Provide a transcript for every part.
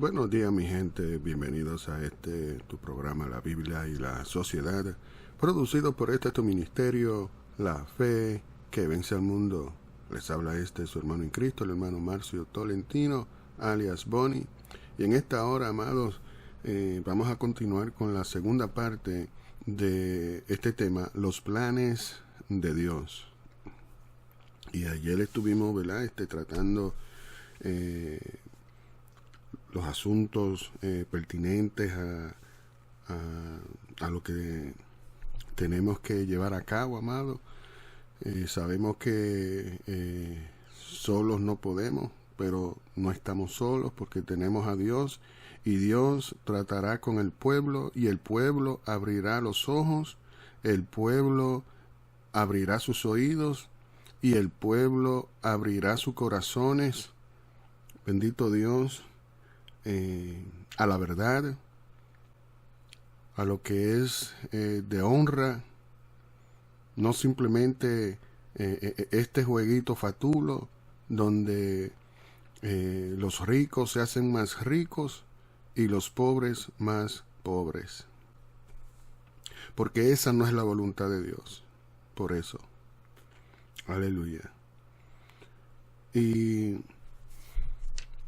Buenos días, mi gente, bienvenidos a tu programa La Biblia y la Sociedad, producido por tu ministerio, La Fe que Vence al Mundo. Les habla su hermano en Cristo, el hermano Marcio Tolentino, alias Bonnie. Y en esta hora, amados, vamos a continuar con la segunda parte de este tema, los planes de Dios. Y ayer estuvimos, ¿verdad?, tratando los asuntos pertinentes a lo que tenemos que llevar a cabo, amado. Sabemos que solos no podemos, pero no estamos solos porque tenemos a Dios, y Dios tratará con el pueblo, y el pueblo abrirá los ojos, el pueblo abrirá sus oídos, y el pueblo abrirá sus corazones, bendito Dios, a la verdad, a lo que es de honra, no simplemente este jueguito fatulo donde los ricos se hacen más ricos y los pobres más pobres, porque esa no es la voluntad de Dios. Por eso, aleluya. Y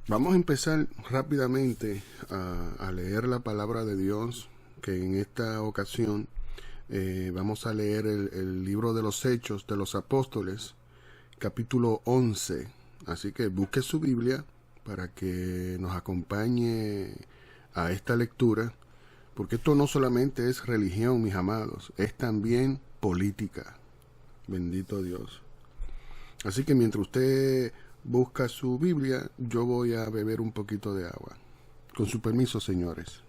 vamos a empezar rápidamente a leer la palabra de Dios, que en esta ocasión vamos a leer el libro de los Hechos de los Apóstoles, capítulo 11. Así que busque su Biblia para que nos acompañe a esta lectura, porque esto no solamente es religión, mis amados, es también política. Bendito Dios. Así que mientras usted busca su Biblia, yo voy a beber un poquito de agua. Con su permiso, señores.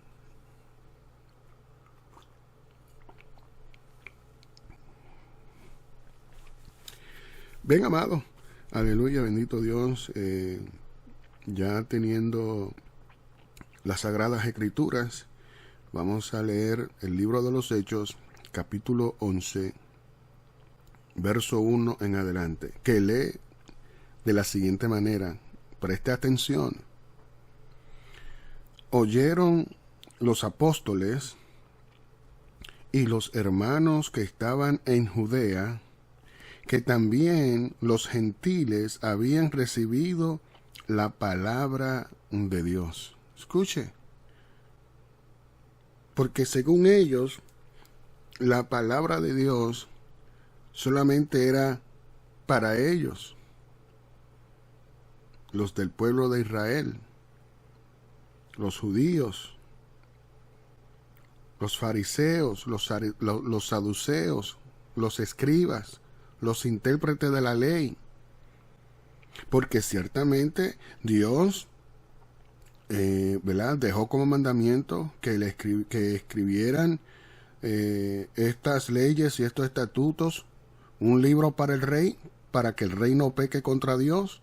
Ven, amado. Aleluya, bendito Dios. Ya teniendo las Sagradas Escrituras, vamos a leer el libro de los Hechos, capítulo 11, verso 1 en adelante, que lee de la siguiente manera. Preste atención. Oyeron los apóstoles y los hermanos que estaban en Judea que también los gentiles habían recibido la palabra de Dios. Escuche. Porque según ellos, la palabra de Dios solamente era para ellos, los del pueblo de Israel, los judíos, los fariseos, los saduceos, los escribas, los intérpretes de la ley. Porque ciertamente Dios ¿verdad?, dejó como mandamiento que escribieran estas leyes y estos estatutos, un libro para el rey, para que el rey no peque contra Dios,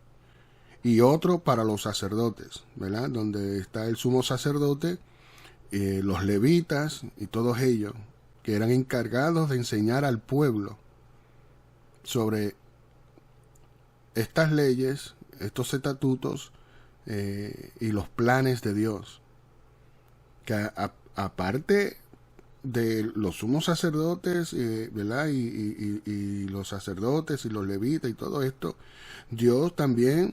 y otro para los sacerdotes, ¿verdad?, donde está el sumo sacerdote, los levitas y todos ellos, que eran encargados de enseñar al pueblo sobre estas leyes, estos estatutos y los planes de Dios. Que aparte de los sumos sacerdotes, ¿verdad?, y los sacerdotes y los levitas y todo esto, Dios también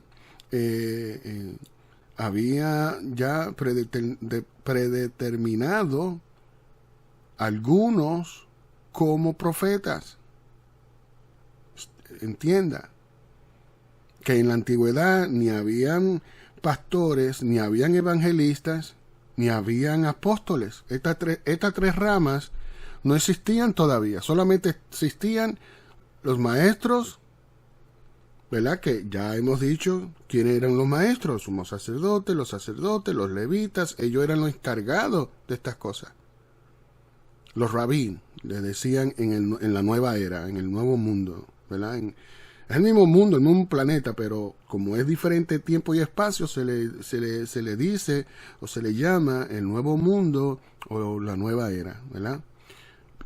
había ya predeterminado algunos como profetas. Entienda que en la antigüedad ni habían pastores, ni habían evangelistas, ni habían apóstoles. Estas tres ramas no existían todavía. Solamente existían los maestros, ¿verdad?, que ya hemos dicho quiénes eran los maestros: somos sacerdotes, los levitas. Ellos eran los encargados de estas cosas. Los rabí, les decían en la nueva era, en el nuevo mundo, ¿verdad? Es el mismo mundo, el mismo planeta, pero como es diferente tiempo y espacio, se le dice o se le llama el nuevo mundo o la nueva era, ¿verdad?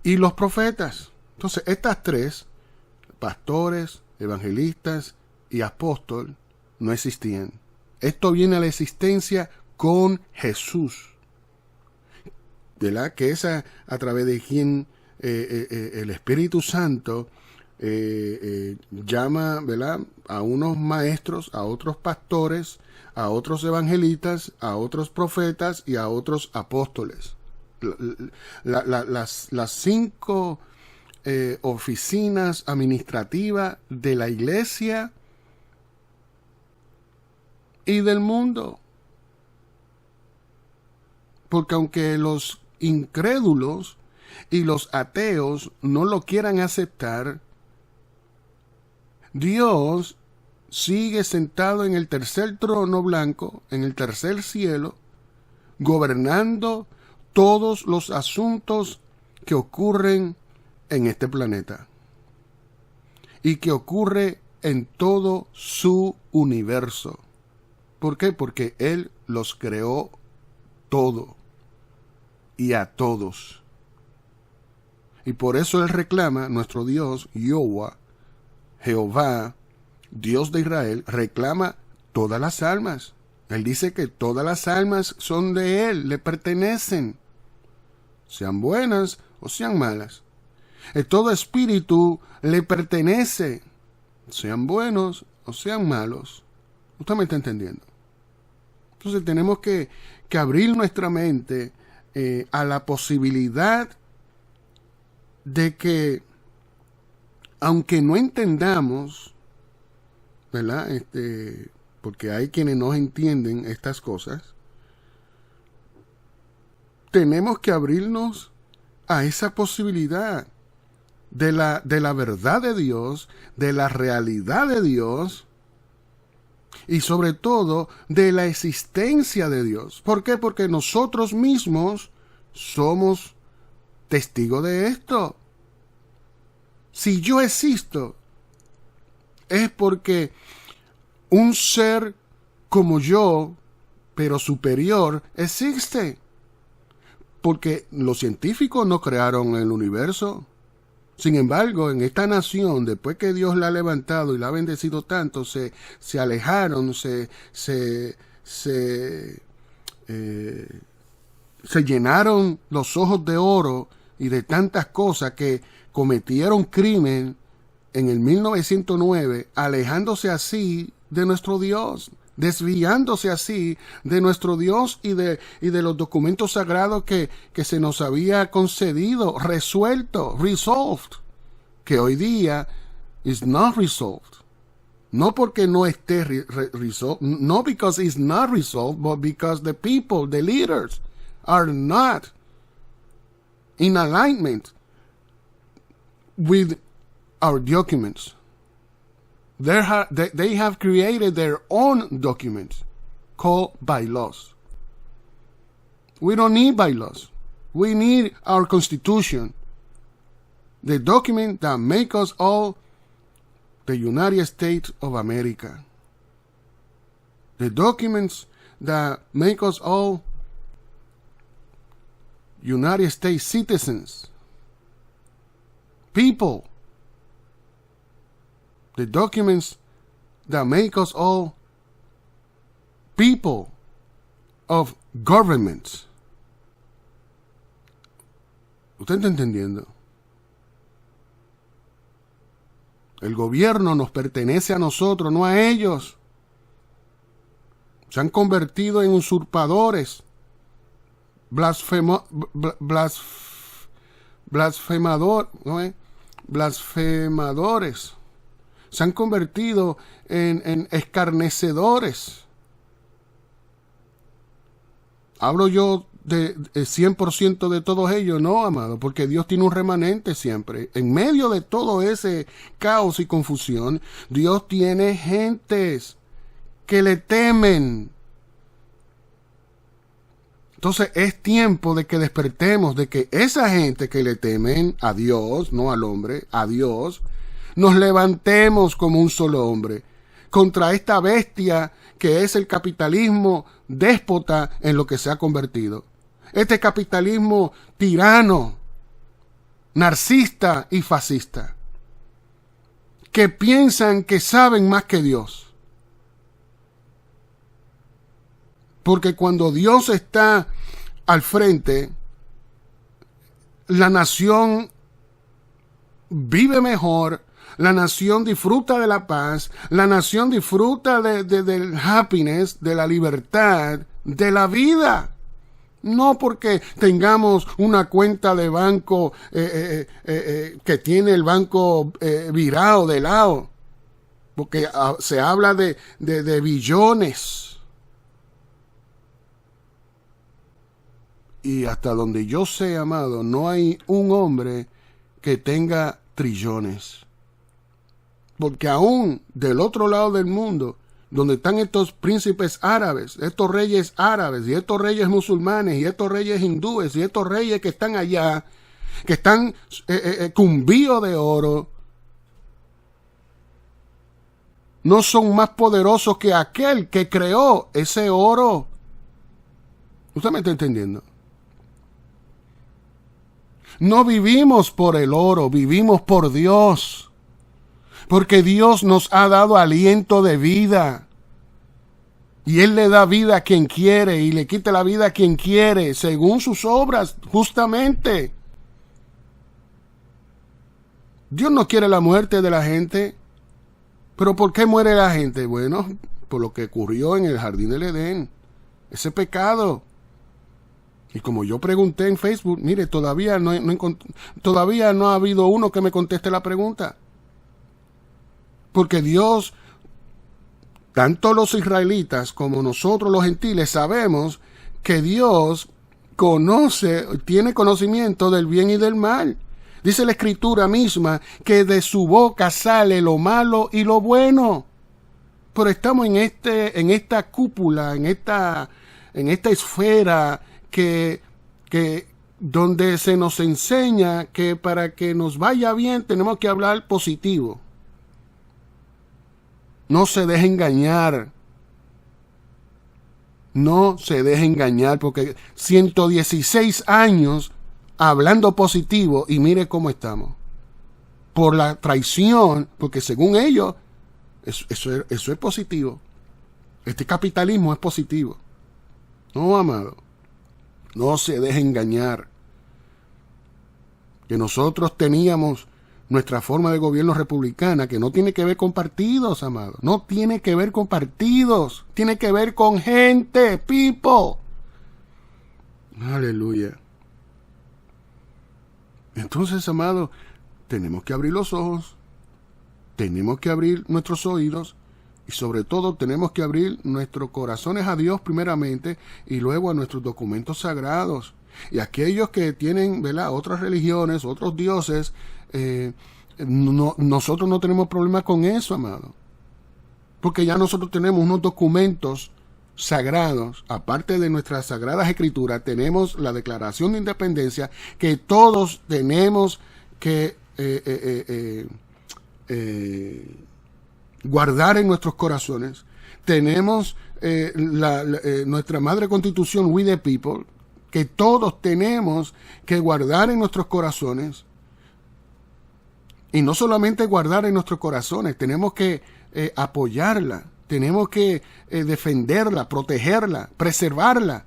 Y los profetas. Entonces, estas tres, pastores, evangelistas y apóstol, no existían. Esto viene a la existencia con Jesús, ¿verdad? Que es a través de quien el Espíritu Santo llama, ¿verdad?, a unos maestros, a otros pastores, a otros evangelistas, a otros profetas y a otros apóstoles. Las 5 oficinas administrativas de la iglesia y del mundo. Porque aunque los incrédulos y los ateos no lo quieran aceptar, Dios sigue sentado en el tercer trono blanco, en el tercer cielo, gobernando todos los asuntos que ocurren en este planeta y que ocurre en todo su universo. ¿Por qué? Porque Él los creó todo y a todos. Y por eso Él reclama, nuestro Dios, Jehová, Dios de Israel, reclama todas las almas. Él dice que todas las almas son de Él, le pertenecen, sean buenas o sean malas. Todo espíritu le pertenece, sean buenos o sean malos. ¿Usted me está entendiendo? Entonces tenemos que abrir nuestra mente a la posibilidad de que, aunque no entendamos, ¿verdad?, porque hay quienes no entienden estas cosas, tenemos que abrirnos a esa posibilidad de la verdad de Dios, de la realidad de Dios y sobre todo de la existencia de Dios. ¿Por qué? Porque nosotros mismos somos testigos de esto. Si yo existo, es porque un ser como yo, pero superior, existe. Porque los científicos no crearon el universo. Sin embargo, en esta nación, después que Dios la ha levantado y la ha bendecido tanto, se alejaron, se llenaron los ojos de oro y de tantas cosas que cometieron crimen en el 1909, alejándose así de nuestro Dios, desviándose así de nuestro Dios y de los documentos sagrados que se nos había concedido, resolved, que hoy día is not resolved. No porque no esté resolved, no because it's not resolved, but because the people, the leaders, are not in alignment with our documents. They have created their own documents called bylaws. We don't need bylaws. We need our Constitution, the document that makes us all the United States of America. The documents that make us all United States citizens. People. The documents that make us all people of governments. ¿Usted está entendiendo? El gobierno nos pertenece a nosotros, no a ellos. Se han convertido en usurpadores, blasfemadores. Se han convertido en escarnecedores. ¿Hablo yo de 100% de todos ellos? No, amado, porque Dios tiene un remanente siempre. En medio de todo ese caos y confusión, Dios tiene gentes que le temen. Entonces es tiempo de que despertemos, de que esa gente que le temen a Dios, no al hombre, a Dios, nos levantemos como un solo hombre contra esta bestia que es el capitalismo déspota en lo que se ha convertido. Este capitalismo tirano, narcisista y fascista, que piensan que saben más que Dios. Porque cuando Dios está al frente, la nación vive mejor, la nación disfruta de la paz, la nación disfruta del happiness, de la libertad, de la vida. No porque tengamos una cuenta de banco que tiene el banco virado de lado, porque se habla de billones. Y hasta donde yo sé, amado, no hay un hombre que tenga trillones. Porque aún del otro lado del mundo, donde están estos príncipes árabes, estos reyes árabes, y estos reyes musulmanes, y estos reyes hindúes, y estos reyes que están allá, que están cumbidos de oro, no son más poderosos que aquel que creó ese oro. ¿Usted me está entendiendo? No vivimos por el oro, vivimos por Dios. Porque Dios nos ha dado aliento de vida. Y Él le da vida a quien quiere y le quita la vida a quien quiere, según sus obras, justamente. Dios no quiere la muerte de la gente. ¿Pero por qué muere la gente? Bueno, por lo que ocurrió en el jardín del Edén. Ese pecado. Y como yo pregunté en Facebook, mire, todavía no ha habido uno que me conteste la pregunta. Porque Dios, tanto los israelitas como nosotros los gentiles, sabemos que Dios tiene conocimiento del bien y del mal. Dice la Escritura misma que de su boca sale lo malo y lo bueno. Pero estamos en esta cúpula, en esta esfera que donde se nos enseña que para que nos vaya bien tenemos que hablar positivo. No se deje engañar. No se deje engañar porque 116 años hablando positivo y mire cómo estamos. Por la traición, porque según ellos, eso es positivo. Este capitalismo es positivo. No, amado. No se deje engañar. Que nosotros teníamos nuestra forma de gobierno republicana, que no tiene que ver con partidos, amado. No tiene que ver con partidos. Tiene que ver con gente, people. Aleluya. Entonces, amado, tenemos que abrir los ojos. Tenemos que abrir nuestros oídos. Y sobre todo tenemos que abrir nuestros corazones a Dios primeramente y luego a nuestros documentos sagrados. Y aquellos que tienen, ¿verdad?, otras religiones, otros dioses, nosotros no tenemos problema con eso, amado. Porque ya nosotros tenemos unos documentos sagrados, aparte de nuestras sagradas escrituras, tenemos la Declaración de Independencia que todos tenemos que guardar en nuestros corazones. Tenemos nuestra Madre Constitución, We the People, que todos tenemos que guardar en nuestros corazones. Y no solamente guardar en nuestros corazones, tenemos que apoyarla, tenemos que defenderla, protegerla, preservarla.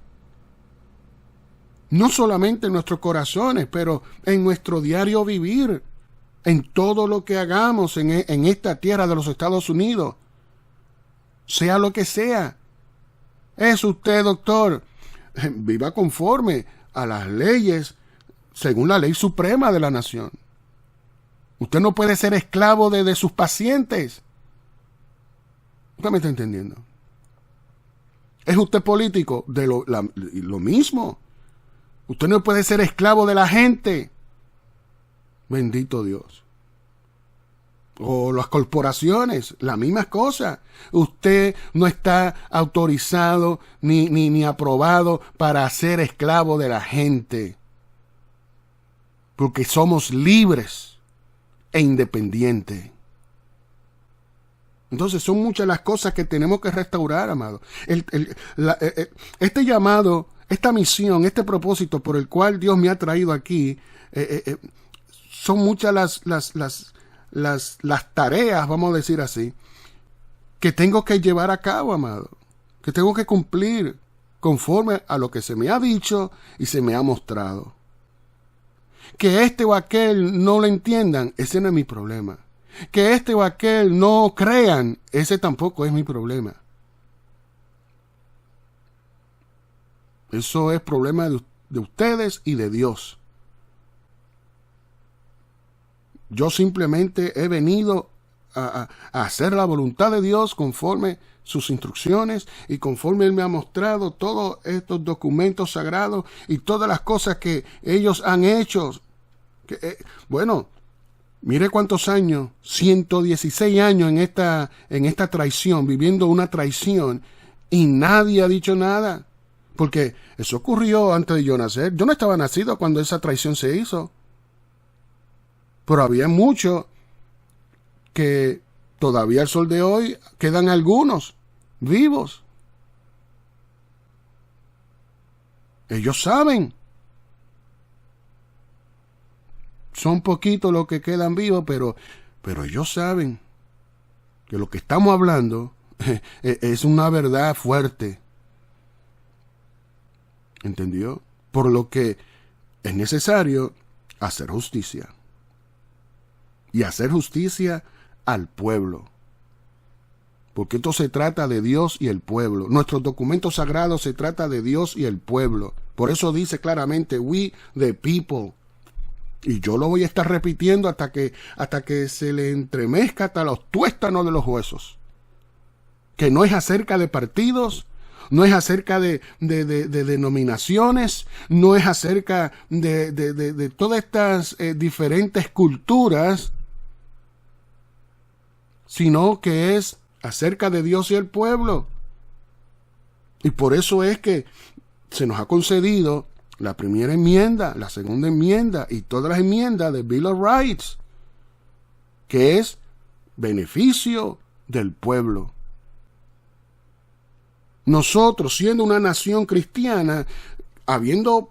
No solamente en nuestros corazones, pero en nuestro diario vivir, en todo lo que hagamos en esta tierra de los Estados Unidos, sea lo que sea. Es usted, doctor, viva conforme a las leyes, según la ley suprema de la nación. Usted no puede ser esclavo de sus pacientes. ¿Usted me está entendiendo? ¿Es usted político? Lo mismo. Usted no puede ser esclavo de la gente. Bendito Dios. O las corporaciones, la misma cosa. Usted no está autorizado ni aprobado para ser esclavo de la gente. Porque somos libres e independientes. Entonces son muchas las cosas que tenemos que restaurar, amado. Este llamado, esta misión, este propósito por el cual Dios me ha traído aquí, son muchas las tareas, vamos a decir así, que tengo que llevar a cabo, amado, que tengo que cumplir. conforme a lo que se me ha dicho y se me ha mostrado. Que este o aquel no lo entiendan, ese no es mi problema. Que este o aquel no crean, ese tampoco es mi problema. Eso es problema de ustedes y de Dios. Yo simplemente he venido a hacer la voluntad de Dios conforme sus instrucciones y conforme Él me ha mostrado todos estos documentos sagrados y todas las cosas que ellos han hecho. Bueno, mire cuántos años, 116 años en esta traición, viviendo una traición, y nadie ha dicho nada. Porque eso ocurrió antes de yo nacer. Yo no estaba nacido cuando esa traición se hizo. Pero había muchos que todavía al sol de hoy quedan algunos vivos. Ellos saben. Son poquitos los que quedan vivos, pero ellos saben que lo que estamos hablando es una verdad fuerte. ¿Entendió? Por lo que es necesario hacer justicia. Y hacer justicia al pueblo. Porque esto se trata de Dios y el pueblo. Nuestros documentos sagrados se trata de Dios y el pueblo. Por eso dice claramente, we the people. Y yo lo voy a estar repitiendo hasta que se le entremezca hasta los tuéstanos de los huesos. Que no es acerca de partidos, no es acerca de denominaciones, no es acerca de todas estas diferentes culturas, sino que es acerca de Dios y el pueblo. Y por eso es que se nos ha concedido la primera enmienda, la segunda enmienda y todas las enmiendas de Bill of Rights, que es beneficio del pueblo. Nosotros, siendo una nación cristiana, habiendo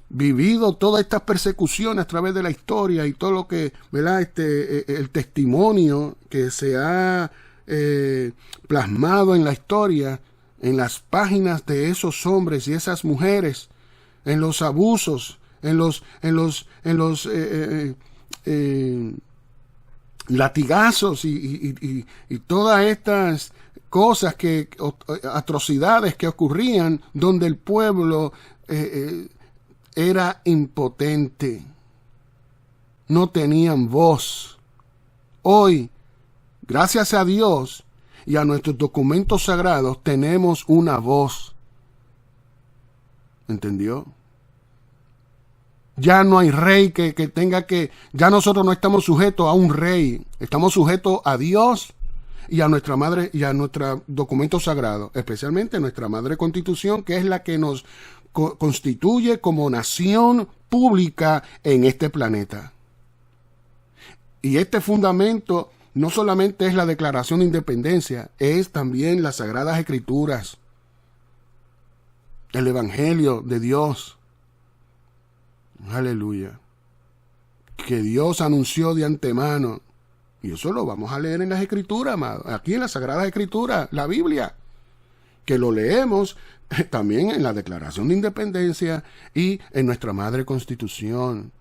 vivido todas estas persecuciones a través de la historia y todo lo que, ¿verdad? El testimonio que se ha plasmado en la historia, en las páginas de esos hombres y esas mujeres, en los abusos, en los latigazos y todas estas cosas atrocidades que ocurrían donde el pueblo era impotente, no tenían voz. Hoy, gracias a Dios y a nuestros documentos sagrados, tenemos una voz. ¿Entendió? Ya no hay rey que tenga que... Ya nosotros no estamos sujetos a un rey. Estamos sujetos a Dios y a nuestra madre y a nuestro documento sagrado. Especialmente nuestra madre Constitución, que es la que nos constituye como nación pública en este planeta. Y este fundamento no solamente es la Declaración de Independencia, es también las Sagradas Escrituras, el Evangelio de Dios. Aleluya. Que Dios anunció de antemano. Y eso lo vamos a leer en las Escrituras, amado. Aquí en las Sagradas Escrituras, la Biblia. Que lo leemos también en la Declaración de Independencia y en nuestra Madre Constitución.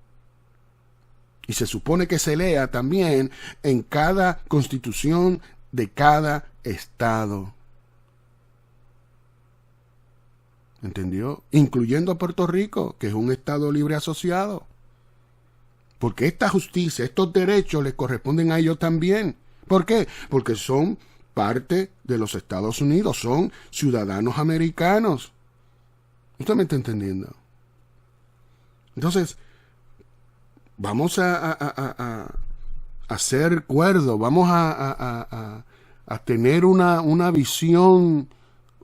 Y se supone que se lea también en cada constitución de cada estado. ¿Entendió? Incluyendo a Puerto Rico, que es un estado libre asociado. Porque esta justicia, estos derechos les corresponden a ellos también. ¿Por qué? Porque son parte de los Estados Unidos, son ciudadanos americanos. ¿Usted me está entendiendo? Entonces, vamos a ser cuerdos, vamos a tener una visión,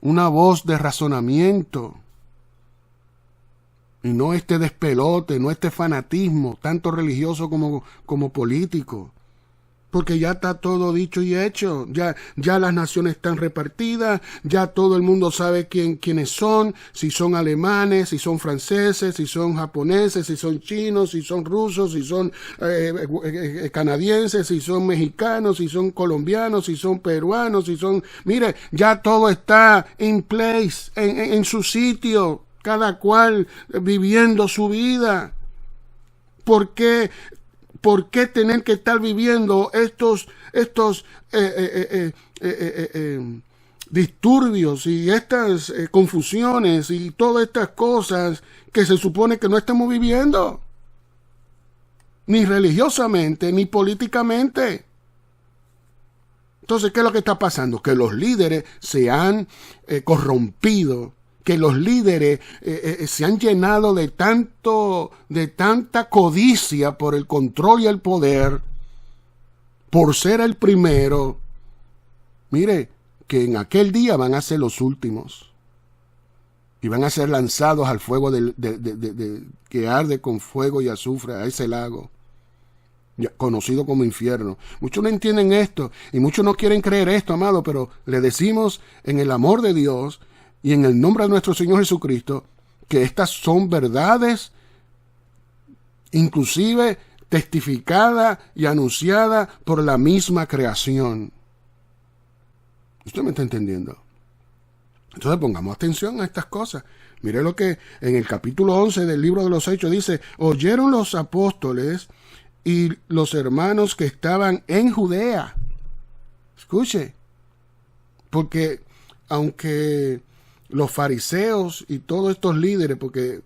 una voz de razonamiento. Y no este despelote, no este fanatismo, tanto religioso como político. Porque ya está todo dicho y hecho. Ya las naciones están repartidas. Ya todo el mundo sabe quiénes son. Si son alemanes, si son franceses, si son japoneses, si son chinos, si son rusos, si son canadienses, si son mexicanos, si son colombianos, si son peruanos, si son... Mire, ya todo está in place, en su sitio. Cada cual viviendo su vida. ¿Por qué tener que estar viviendo estos disturbios y estas confusiones y todas estas cosas que se supone que no estamos viviendo? Ni religiosamente, ni políticamente. Entonces, ¿qué es lo que está pasando? Que los líderes se han corrompido, que los líderes se han llenado de tanta codicia por el control y el poder, por ser el primero. Mire, que en aquel día van a ser los últimos y van a ser lanzados al fuego que arde con fuego y azufre, a ese lago conocido como infierno. Muchos no entienden esto y muchos no quieren creer esto, amado, pero le decimos en el amor de Dios y en el nombre de nuestro Señor Jesucristo que estas son verdades inclusive testificada y anunciada por la misma creación. ¿Usted me está entendiendo? Entonces pongamos atención a estas cosas. Mire lo que en el capítulo 11 del libro de los Hechos dice: oyeron los apóstoles y los hermanos que estaban en Judea. Escuche, porque aunque los fariseos y todos estos líderes, porque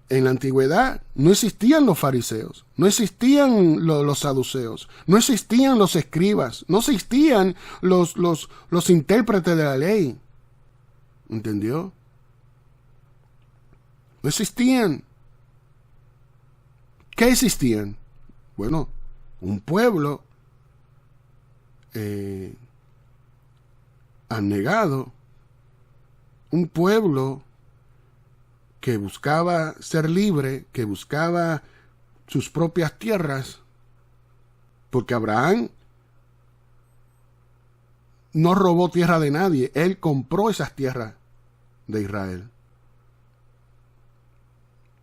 en la antigüedad no existían los fariseos, no existían los saduceos, no existían los escribas, no existían los intérpretes de la ley. ¿Entendió? No existían. ¿Qué existían? Bueno, un pueblo abnegado, un pueblo que buscaba ser libre, que buscaba sus propias tierras, porque Abraham no robó tierra de nadie, él compró esas tierras de Israel.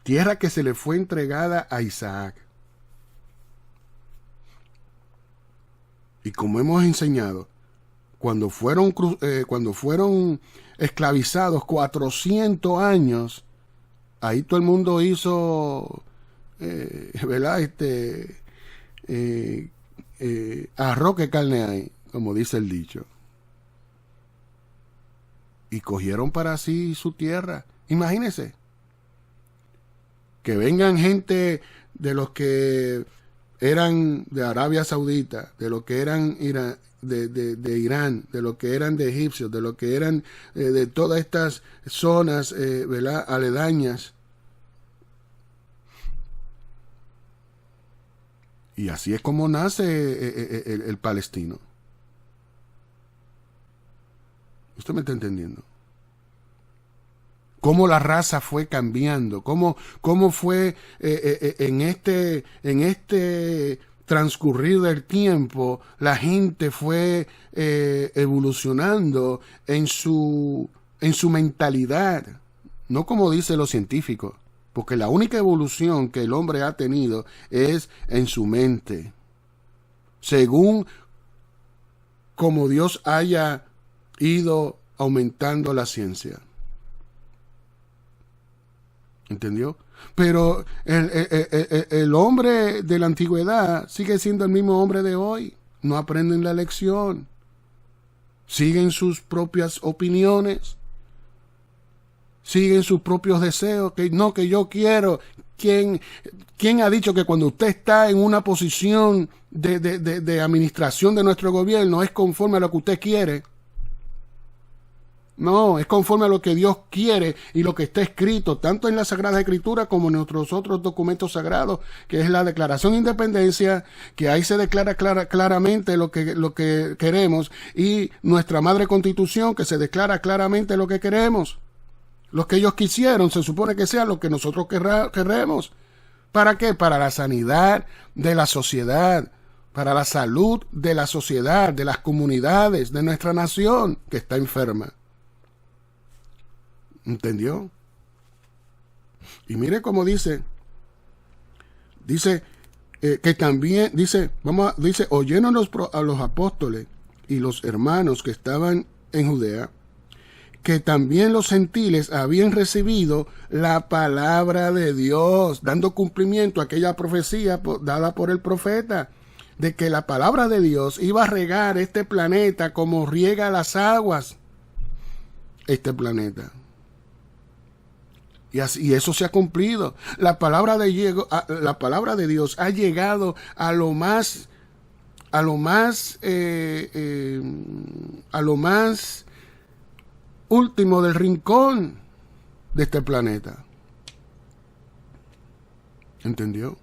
Tierra que se le fue entregada a Isaac. Y como hemos enseñado, cuando fueron esclavizados 400 años, ahí todo el mundo hizo, ¿verdad? Arroz que carne hay, como dice el dicho. Y cogieron para sí su tierra. Imagínense que vengan gente de los que eran de Arabia Saudita, de los que eran de Irán, de los que eran de egipcios, de los que eran de todas estas zonas, ¿verdad?, aledañas. Y así es como nace el palestino. ¿Usted me está entendiendo? Cómo la raza fue cambiando, cómo fue en este transcurrir del tiempo, la gente fue evolucionando en su mentalidad, no como dicen los científicos, porque la única evolución que el hombre ha tenido es en su mente, según como Dios haya ido aumentando la ciencia. ¿Entendió? Pero el hombre de la antigüedad sigue siendo el mismo hombre de hoy. No aprenden la lección. Siguen sus propias opiniones. Siguen sus propios deseos. Que yo quiero. ¿Quién ha dicho que cuando usted está en una posición de administración de nuestro gobierno es conforme a lo que usted quiere? No, es conforme a lo que Dios quiere y lo que está escrito, tanto en la Sagrada Escritura como en nuestros otros documentos sagrados, que es la Declaración de Independencia, que ahí se declara claramente lo que queremos, y nuestra Madre Constitución, que se declara claramente lo que queremos. Lo que ellos quisieron, se supone que sea lo que nosotros queremos. ¿Para qué? Para la sanidad de la sociedad, para la salud de la sociedad, de las comunidades, de nuestra nación que está enferma. ¿Entendió? Y mire cómo dice que también, dice, oyeron a los apóstoles y los hermanos que estaban en Judea, que también los gentiles habían recibido la palabra de Dios, dando cumplimiento a aquella profecía dada por el profeta, de que la palabra de Dios iba a regar este planeta como riega las aguas este planeta. Y eso se ha cumplido. La palabra de Dios ha llegado a lo más último del rincón de este planeta. ¿Entendió?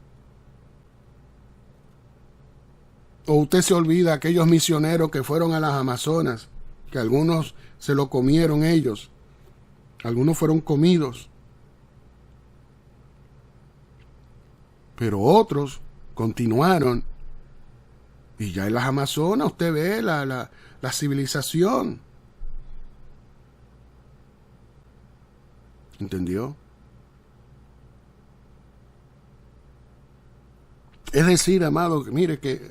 O usted se olvida aquellos misioneros que fueron a las Amazonas, que algunos se lo comieron ellos, algunos fueron comidos, pero otros continuaron. Y ya en las Amazonas usted ve la civilización. ¿Entendió? Es decir, amado, mire que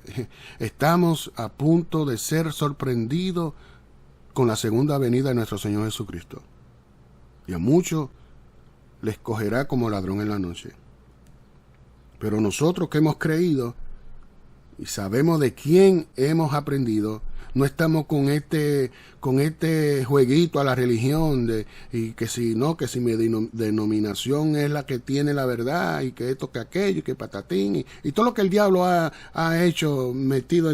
estamos a punto de ser sorprendidos con la segunda venida de nuestro Señor Jesucristo. Y a muchos les cogerá como ladrón en la noche. Pero nosotros que hemos creído y sabemos de quién hemos aprendido, no estamos con este jueguito a la religión y que si mi denominación es la que tiene la verdad y que esto, que aquello y que patatín y todo lo que el diablo ha hecho metido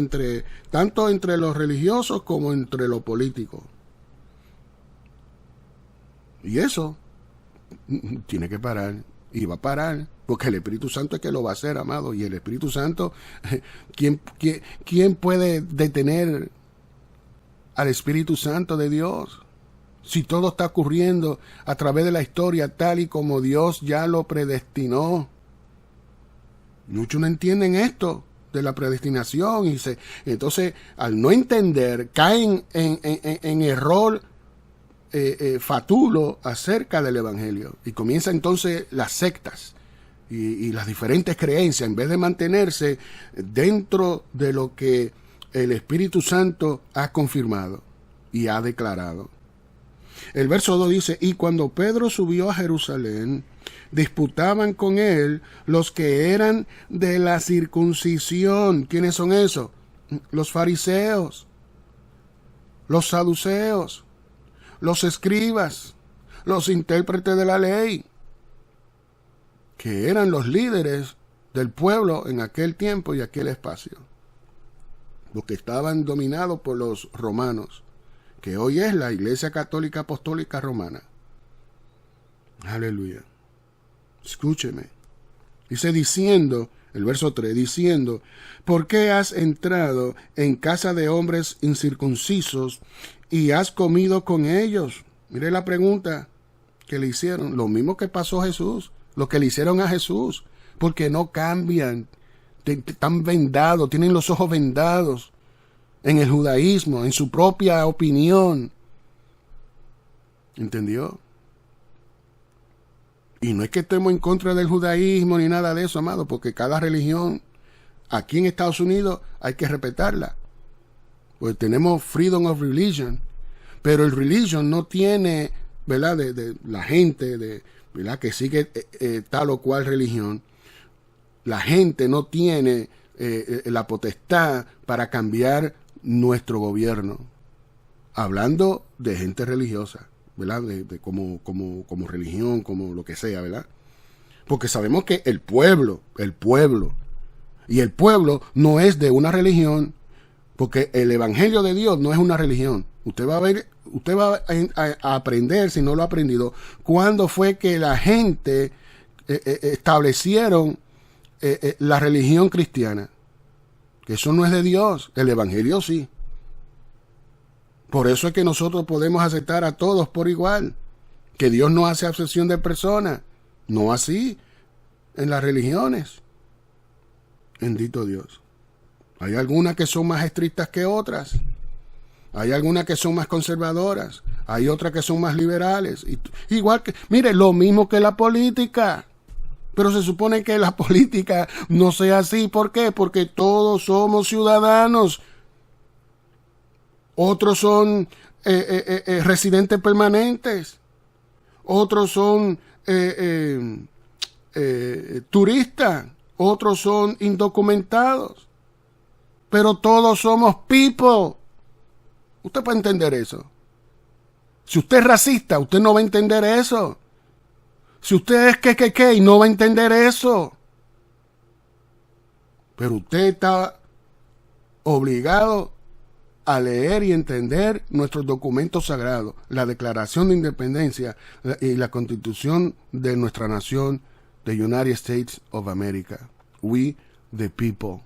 tanto entre los religiosos como entre los políticos. Y eso tiene que parar y va a parar. Porque el Espíritu Santo es que lo va a hacer, amado. Y el Espíritu Santo, ¿quién puede detener al Espíritu Santo de Dios? Si todo está ocurriendo a través de la historia tal y como Dios ya lo predestinó. Muchos no entienden esto de la predestinación. Entonces, al no entender, caen en error fatulo acerca del Evangelio. Y comienzan entonces las sectas. Y las diferentes creencias, en vez de mantenerse dentro de lo que el Espíritu Santo ha confirmado y ha declarado. El verso 2 dice, y cuando Pedro subió a Jerusalén, disputaban con él los que eran de la circuncisión. ¿Quiénes son esos? Los fariseos, los saduceos, los escribas, los intérpretes de la ley, que eran los líderes del pueblo en aquel tiempo y aquel espacio, los que estaban dominados por los romanos, que hoy es la Iglesia Católica Apostólica Romana. Aleluya. Escúcheme. Dice diciendo, el verso 3, diciendo, ¿por qué has entrado en casa de hombres incircuncisos y has comido con ellos? Mire la pregunta que le hicieron, lo mismo que pasó Jesús. Lo que le hicieron a Jesús, porque no cambian, están vendados, tienen los ojos vendados en el judaísmo, en su propia opinión. ¿Entendió? Y no es que estemos en contra del judaísmo ni nada de eso, amado, porque cada religión aquí en Estados Unidos hay que respetarla. Pues tenemos freedom of religion, pero el religion no tiene, ¿verdad? De la gente, ¿verdad? Que sigue tal o cual religión, la gente no tiene la potestad para cambiar nuestro gobierno. Hablando de gente religiosa, ¿verdad? Como religión, como lo que sea, ¿verdad? Porque sabemos que el pueblo no es de una religión, porque el Evangelio de Dios no es una religión. Usted va a aprender, si no lo ha aprendido, cuándo fue que la gente establecieron la religión cristiana. Que eso no es de Dios, el Evangelio sí. Por eso es que nosotros podemos aceptar a todos por igual. Que Dios no hace acepción de personas. No así en las religiones. Bendito Dios. Hay algunas que son más estrictas que otras. Hay algunas que son más conservadoras. Hay otras que son más liberales. Igual que, mire, lo mismo que la política. Pero se supone que la política no sea así. ¿Por qué? Porque todos somos ciudadanos. Otros son residentes permanentes. Otros son turistas. Otros son indocumentados. Pero todos somos people. Usted puede entender eso. Si usted es racista, usted no va a entender eso. Si usted es que no va a entender eso. Pero usted está obligado a leer y entender nuestros documentos sagrados, la Declaración de Independencia y la Constitución de nuestra nación, the United States of America. We, the people.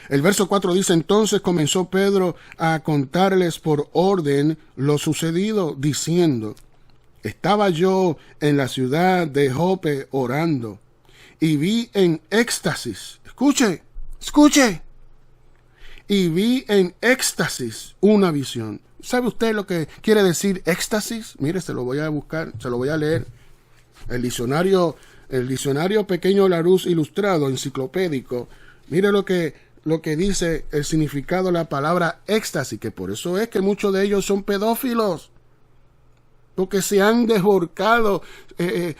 El verso 4 dice, entonces comenzó Pedro a contarles por orden lo sucedido, diciendo, estaba yo en la ciudad de Jope orando y vi en éxtasis, escuche, y vi en éxtasis una visión. ¿Sabe usted lo que quiere decir éxtasis? Mire, se lo voy a buscar, se lo voy a leer. El diccionario pequeño Larousse ilustrado, enciclopédico, mire lo que dice el significado de la palabra éxtasis, que por eso es que muchos de ellos son pedófilos, porque se han desborcado, es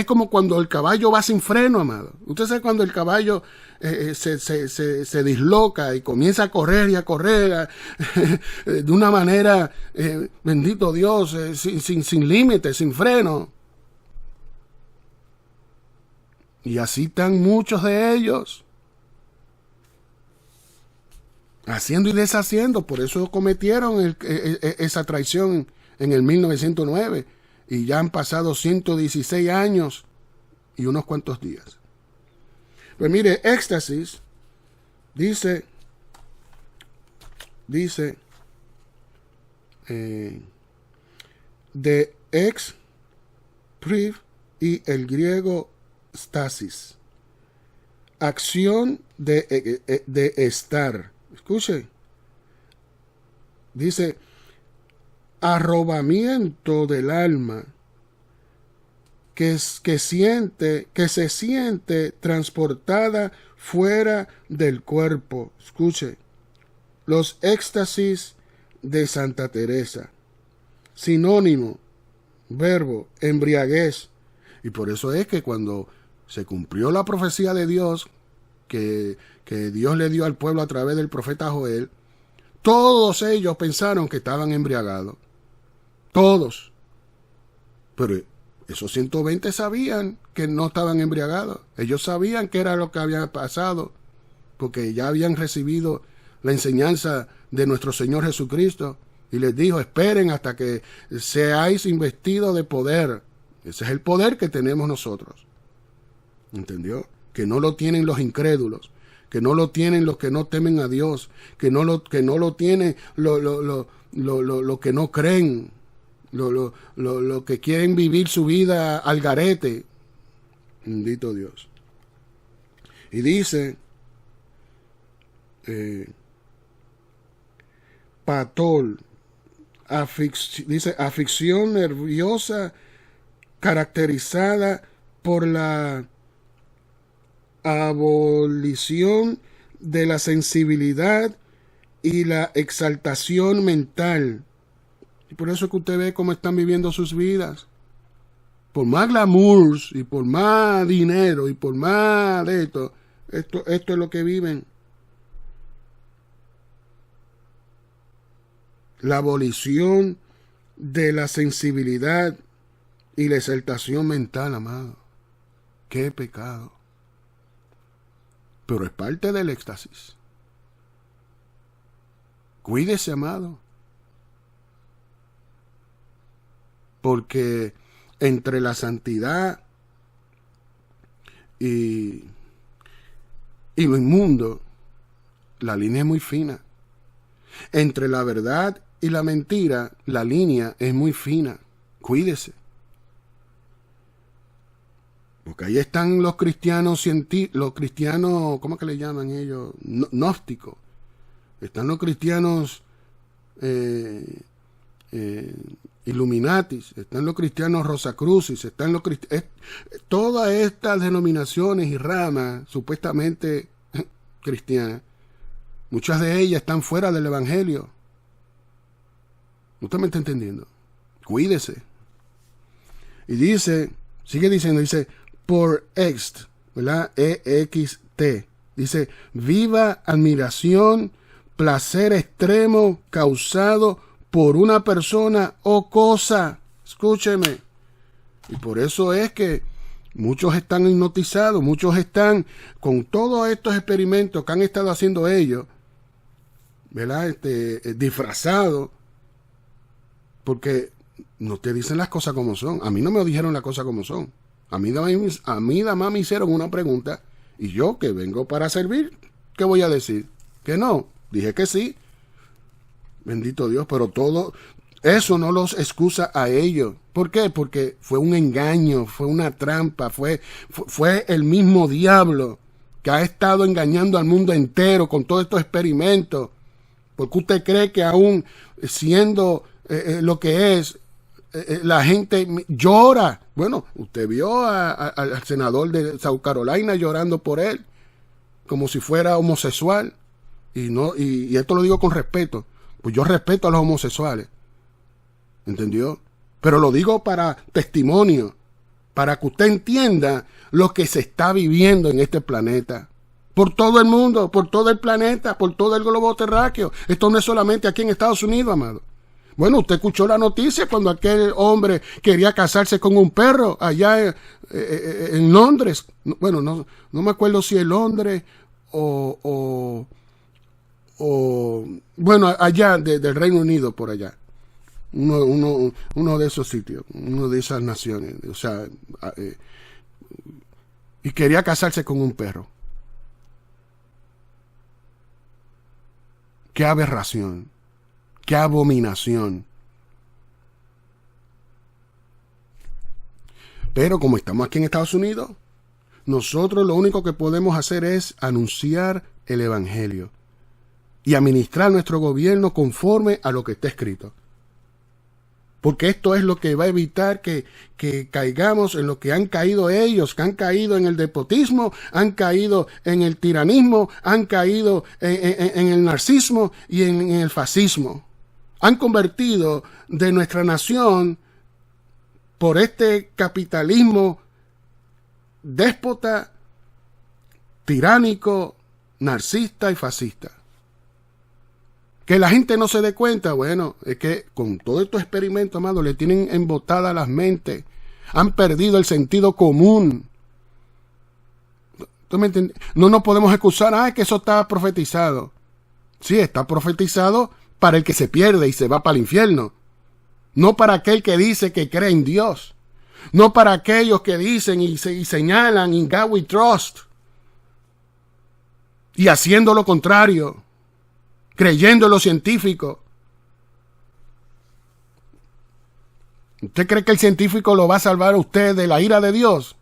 como cuando el caballo va sin freno, amado. Usted sabe cuando el caballo se disloca y comienza a correr y a correr de una manera, bendito Dios, sin límites, sin freno. Y así están muchos de ellos, haciendo y deshaciendo. Por eso cometieron esa traición en el 1909. Y ya han pasado 116 años y unos cuantos días. Pues mire, éxtasis dice de ex, priv y el griego stasis. Acción de estar. Escuche. Dice arrobamiento del alma que se siente transportada fuera del cuerpo. Escuche, los éxtasis de Santa Teresa. Sinónimo, verbo, embriaguez. Y por eso es que cuando se cumplió la profecía de Dios que Dios le dio al pueblo a través del profeta Joel, todos ellos pensaron que estaban embriagados. Todos. Pero esos 120 sabían que no estaban embriagados. Ellos sabían que era lo que había pasado, porque ya habían recibido la enseñanza de nuestro Señor Jesucristo. Y les dijo, esperen hasta que seáis investidos de poder. Ese es el poder que tenemos nosotros. ¿Entendió? Que no lo tienen los incrédulos, que no lo tienen los que no temen a Dios, que no lo tienen lo que no creen, lo que quieren vivir su vida al garete. Bendito Dios. Y dice patol, dice aflicción nerviosa caracterizada por la abolición de la sensibilidad y la exaltación mental. Y por eso es que usted ve cómo están viviendo sus vidas. Por más glamour y por más dinero y por más de esto es lo que viven. La abolición de la sensibilidad y la exaltación mental, amado. ¡Qué pecado! Pero es parte del éxtasis. Cuídese, amado. Porque entre la santidad y lo inmundo, la línea es muy fina. Entre la verdad y la mentira, la línea es muy fina. Cuídese. Porque ahí están los cristianos los cristianos, ¿cómo que le llaman ellos? Gnósticos. Están los cristianos Illuminatis, están los cristianos Rosacrucis, están los todas estas denominaciones y ramas supuestamente cristianas, muchas de ellas están fuera del evangelio. ¿Usted me está entendiendo? Cuídese. Y dice, sigue diciendo, dice, por ext, ¿verdad? EXT. Dice, viva admiración, placer extremo causado por una persona o cosa. Escúcheme. Y por eso es que muchos están hipnotizados, muchos están con todos estos experimentos que han estado haciendo ellos, ¿verdad? Disfrazados, porque no te dicen las cosas como son. A mí no me dijeron las cosas como son. A mí nada más me hicieron una pregunta y yo, que vengo para servir, ¿qué voy a decir? Que no. Dije que sí. Bendito Dios, pero todo eso no los excusa a ellos. ¿Por qué? Porque fue un engaño, fue una trampa, fue el mismo diablo que ha estado engañando al mundo entero con todos estos experimentos. Porque usted cree que aún siendo lo que es, la gente llora. Bueno, usted vio al senador de South Carolina llorando por él, como si fuera homosexual. Y esto lo digo con respeto. Pues yo respeto a los homosexuales. ¿Entendió? Pero lo digo para testimonio, para que usted entienda lo que se está viviendo en este planeta. Por todo el mundo, por todo el planeta, por todo el globo terráqueo. Esto no es solamente aquí en Estados Unidos, amado. Bueno, usted escuchó la noticia cuando aquel hombre quería casarse con un perro allá en Londres. Bueno, no me acuerdo si en Londres o bueno, allá del Reino Unido, por allá. Uno de esos sitios, uno de esas naciones. O sea, y quería casarse con un perro. ¡Qué aberración! ¡Qué abominación! Pero como estamos aquí en Estados Unidos, nosotros lo único que podemos hacer es anunciar el evangelio y administrar nuestro gobierno conforme a lo que está escrito. Porque esto es lo que va a evitar que caigamos en lo que han caído ellos, que han caído en el despotismo, han caído en el tiranismo, han caído en el narcisismo y en el fascismo. Han convertido de nuestra nación por este capitalismo déspota, tiránico, narcisista y fascista. Que la gente no se dé cuenta, bueno, es que con todos estos experimentos, amado, le tienen embotadas las mentes. Han perdido el sentido común. ¿Tú me entiendes? No nos podemos excusar, que eso está profetizado. Sí, está profetizado para el que se pierde y se va para el infierno. No para aquel que dice que cree en Dios. No para aquellos que dicen y señalan in God we trust. Y haciendo lo contrario. Creyendo en lo científico. ¿Usted cree que el científico lo va a salvar a usted de la ira de Dios?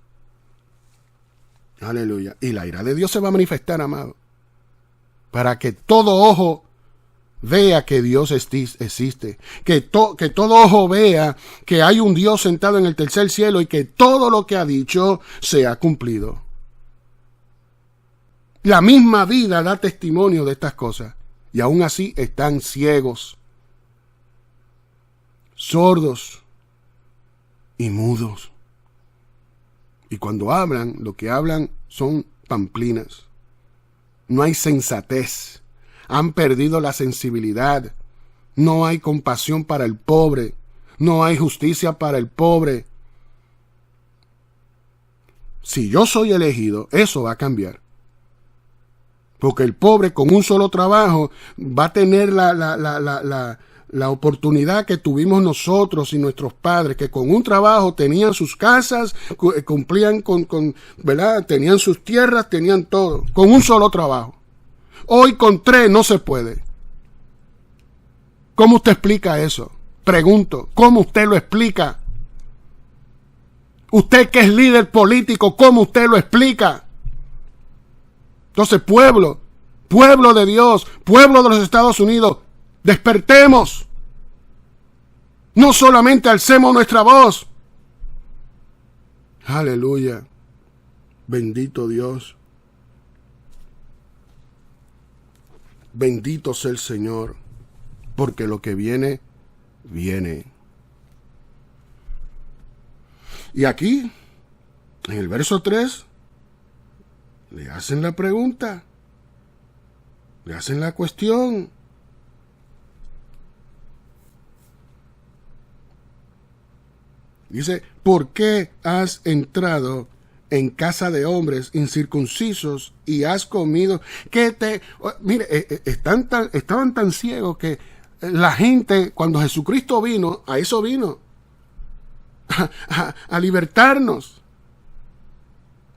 Aleluya. Y la ira de Dios se va a manifestar, amado. Para que todo ojo vea que Dios existe. Que todo ojo vea que hay un Dios sentado en el tercer cielo y que todo lo que ha dicho se ha cumplido. La misma vida da testimonio de estas cosas. Y aún así están ciegos, sordos y mudos. Y cuando hablan, lo que hablan son pamplinas. No hay sensatez. Han perdido la sensibilidad. No hay compasión para el pobre. No hay justicia para el pobre. Si yo soy elegido, eso va a cambiar. Porque el pobre con un solo trabajo va a tener la oportunidad que tuvimos nosotros y nuestros padres, que con un trabajo tenían sus casas, cumplían ¿verdad? Tenían sus tierras, tenían todo, con un solo trabajo. Hoy con 3 no se puede. ¿Cómo usted explica eso? Pregunto, ¿cómo usted lo explica? Usted que es líder político, ¿cómo usted lo explica? Entonces, pueblo de Dios, pueblo de los Estados Unidos, despertemos. No solamente alcemos nuestra voz. Aleluya. Bendito Dios. Bendito sea el Señor, porque lo que viene, viene. Y aquí, en el verso 3, le hacen la pregunta, le hacen la cuestión. Dice, ¿por qué has entrado en casa de hombres incircuncisos y has comido? Mire, estaban tan ciegos que la gente, cuando Jesucristo vino, a eso vino. A libertarnos,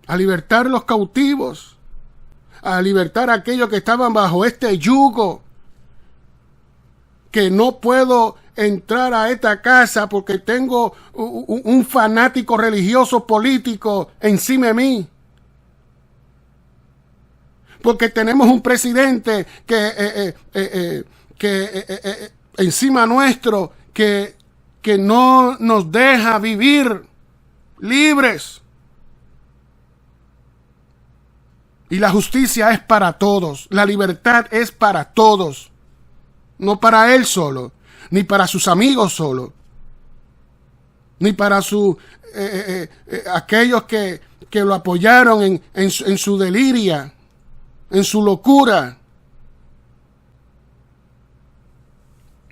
a libertar los cautivos, a libertar a aquellos que estaban bajo este yugo, que no puedo entrar a esta casa porque tengo un fanático religioso político encima de mí, porque tenemos un presidente que encima nuestro que no nos deja vivir libres. Y la justicia es para todos, la libertad es para todos, no para él solo, ni para sus amigos solo, ni para aquellos que lo apoyaron en su deliria, en su locura.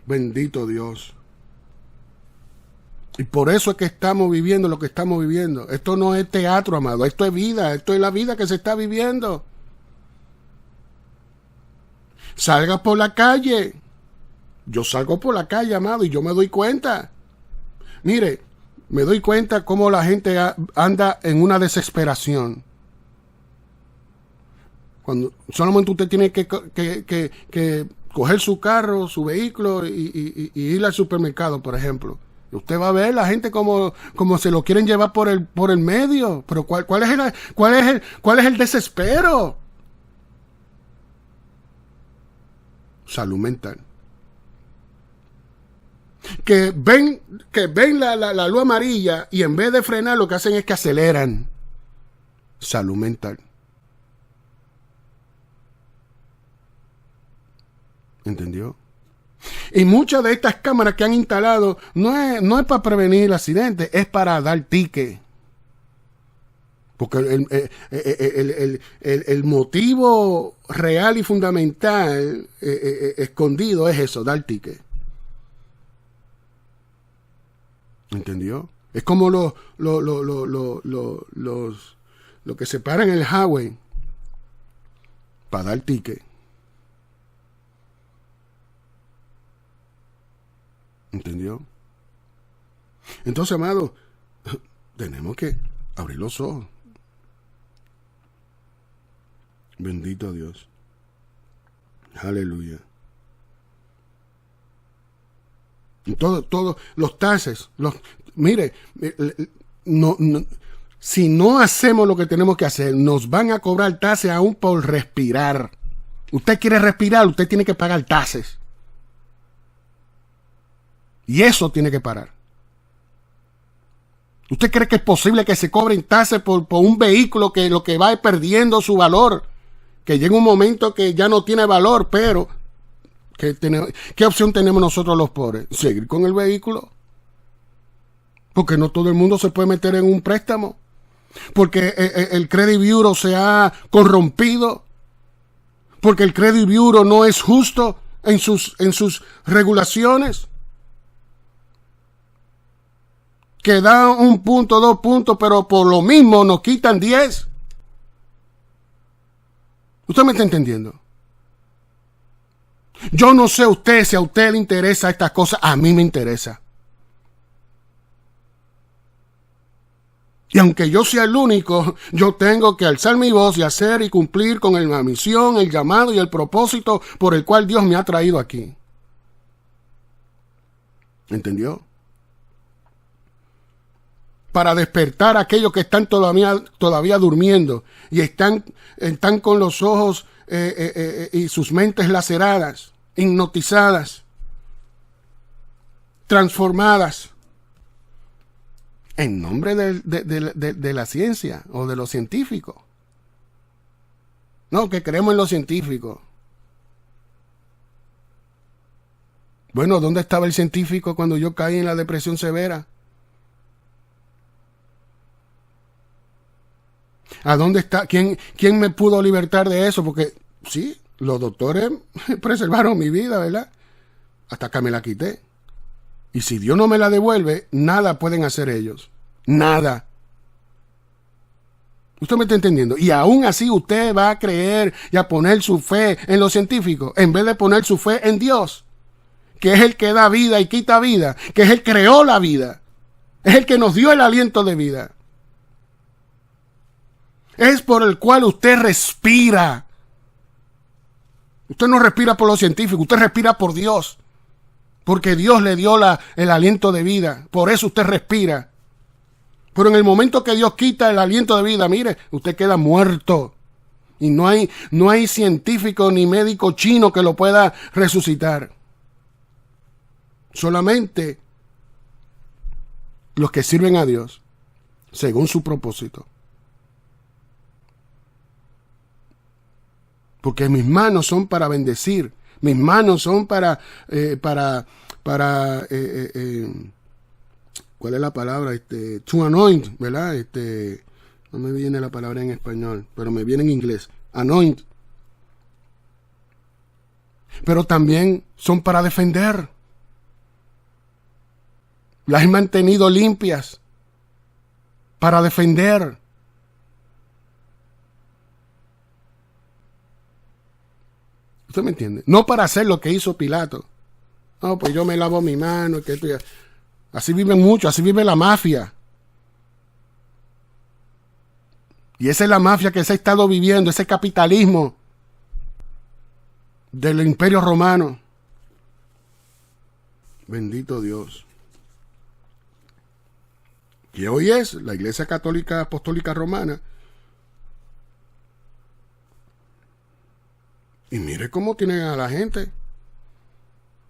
Bendito Dios. Y por eso es que estamos viviendo lo que estamos viviendo. Esto no es teatro, amado. Esto es vida. Esto es la vida que se está viviendo. Salga por la calle. Yo salgo por la calle, amado, y yo me doy cuenta. Mire, me doy cuenta cómo la gente anda en una desesperación. Cuando solamente usted tiene que coger su carro, su vehículo y ir al supermercado, por ejemplo. Usted va a ver la gente como se lo quieren llevar por el medio. Pero ¿cuál es el desespero? Salud mental. Que ven la luz amarilla y en vez de frenar lo que hacen es que aceleran. Salud mental. ¿Entendió? Y muchas de estas cámaras que han instalado no es para prevenir accidentes, es para dar ticket. Porque el motivo real y fundamental escondido es eso, dar ticket. ¿Entendió? Es como los que se paran en el highway para dar ticket. ¿Entendió? Entonces, amado, tenemos que abrir los ojos. Bendito Dios. Aleluya. Y todos los taxes, mire, si no hacemos lo que tenemos que hacer, nos van a cobrar taxes aún por respirar. Usted quiere respirar, usted tiene que pagar taxes. Y eso tiene que parar. ¿Usted cree que es posible que se cobren tasas por un vehículo que lo que va es perdiendo su valor? Que llega un momento que ya no tiene valor, pero ¿qué opción tenemos nosotros los pobres? ¿Seguir con el vehículo? Porque no todo el mundo se puede meter en un préstamo. Porque el Credit Bureau se ha corrompido. Porque el Credit Bureau no es justo en sus regulaciones. Que da 1 punto, 2 puntos, pero por lo mismo nos quitan 10. ¿Usted me está entendiendo? Yo no sé usted, si a usted le interesa estas cosas, a mí me interesa. Y aunque yo sea el único, yo tengo que alzar mi voz y hacer y cumplir con la misión, el llamado y el propósito por el cual Dios me ha traído aquí. ¿Entendió? para despertar a aquellos que están todavía durmiendo y están con los ojos y sus mentes laceradas, hipnotizadas, transformadas en nombre de la ciencia o de los científicos. No, que creemos en los científicos. Bueno, ¿dónde estaba el científico cuando yo caí en la depresión severa? ¿A dónde está? ¿Quién me pudo libertar de eso? Porque sí, los doctores preservaron mi vida, ¿verdad? Hasta que me la quité. Y si Dios no me la devuelve, nada pueden hacer ellos. Nada. ¿Usted me está entendiendo? Y aún así usted va a creer y a poner su fe en los científicos en vez de poner su fe en Dios, que es el que da vida y quita vida, que es el que creó la vida, es el que nos dio el aliento de vida. Es por el cual usted respira. Usted no respira por los científicos, usted respira por Dios. Porque Dios le dio el aliento de vida. Por eso usted respira. Pero en el momento que Dios quita el aliento de vida, mire, usted queda muerto. Y no hay científico ni médico chino que lo pueda resucitar. Solamente los que sirven a Dios según su propósito. Porque mis manos son para bendecir. Mis manos son para ¿cuál es la palabra? To anoint, ¿verdad? No me viene la palabra en español, pero me viene en inglés. Anoint. Pero también son para defender. Las he mantenido limpias para defender. ¿Usted me entiende? No para hacer lo que hizo Pilato. No, pues yo me lavo mi mano. Que esto ya. Así viven muchos, así vive la mafia. Y esa es la mafia que se ha estado viviendo, ese capitalismo del Imperio Romano. Bendito Dios. Que hoy es la Iglesia Católica Apostólica Romana. Y mire cómo tienen a la gente.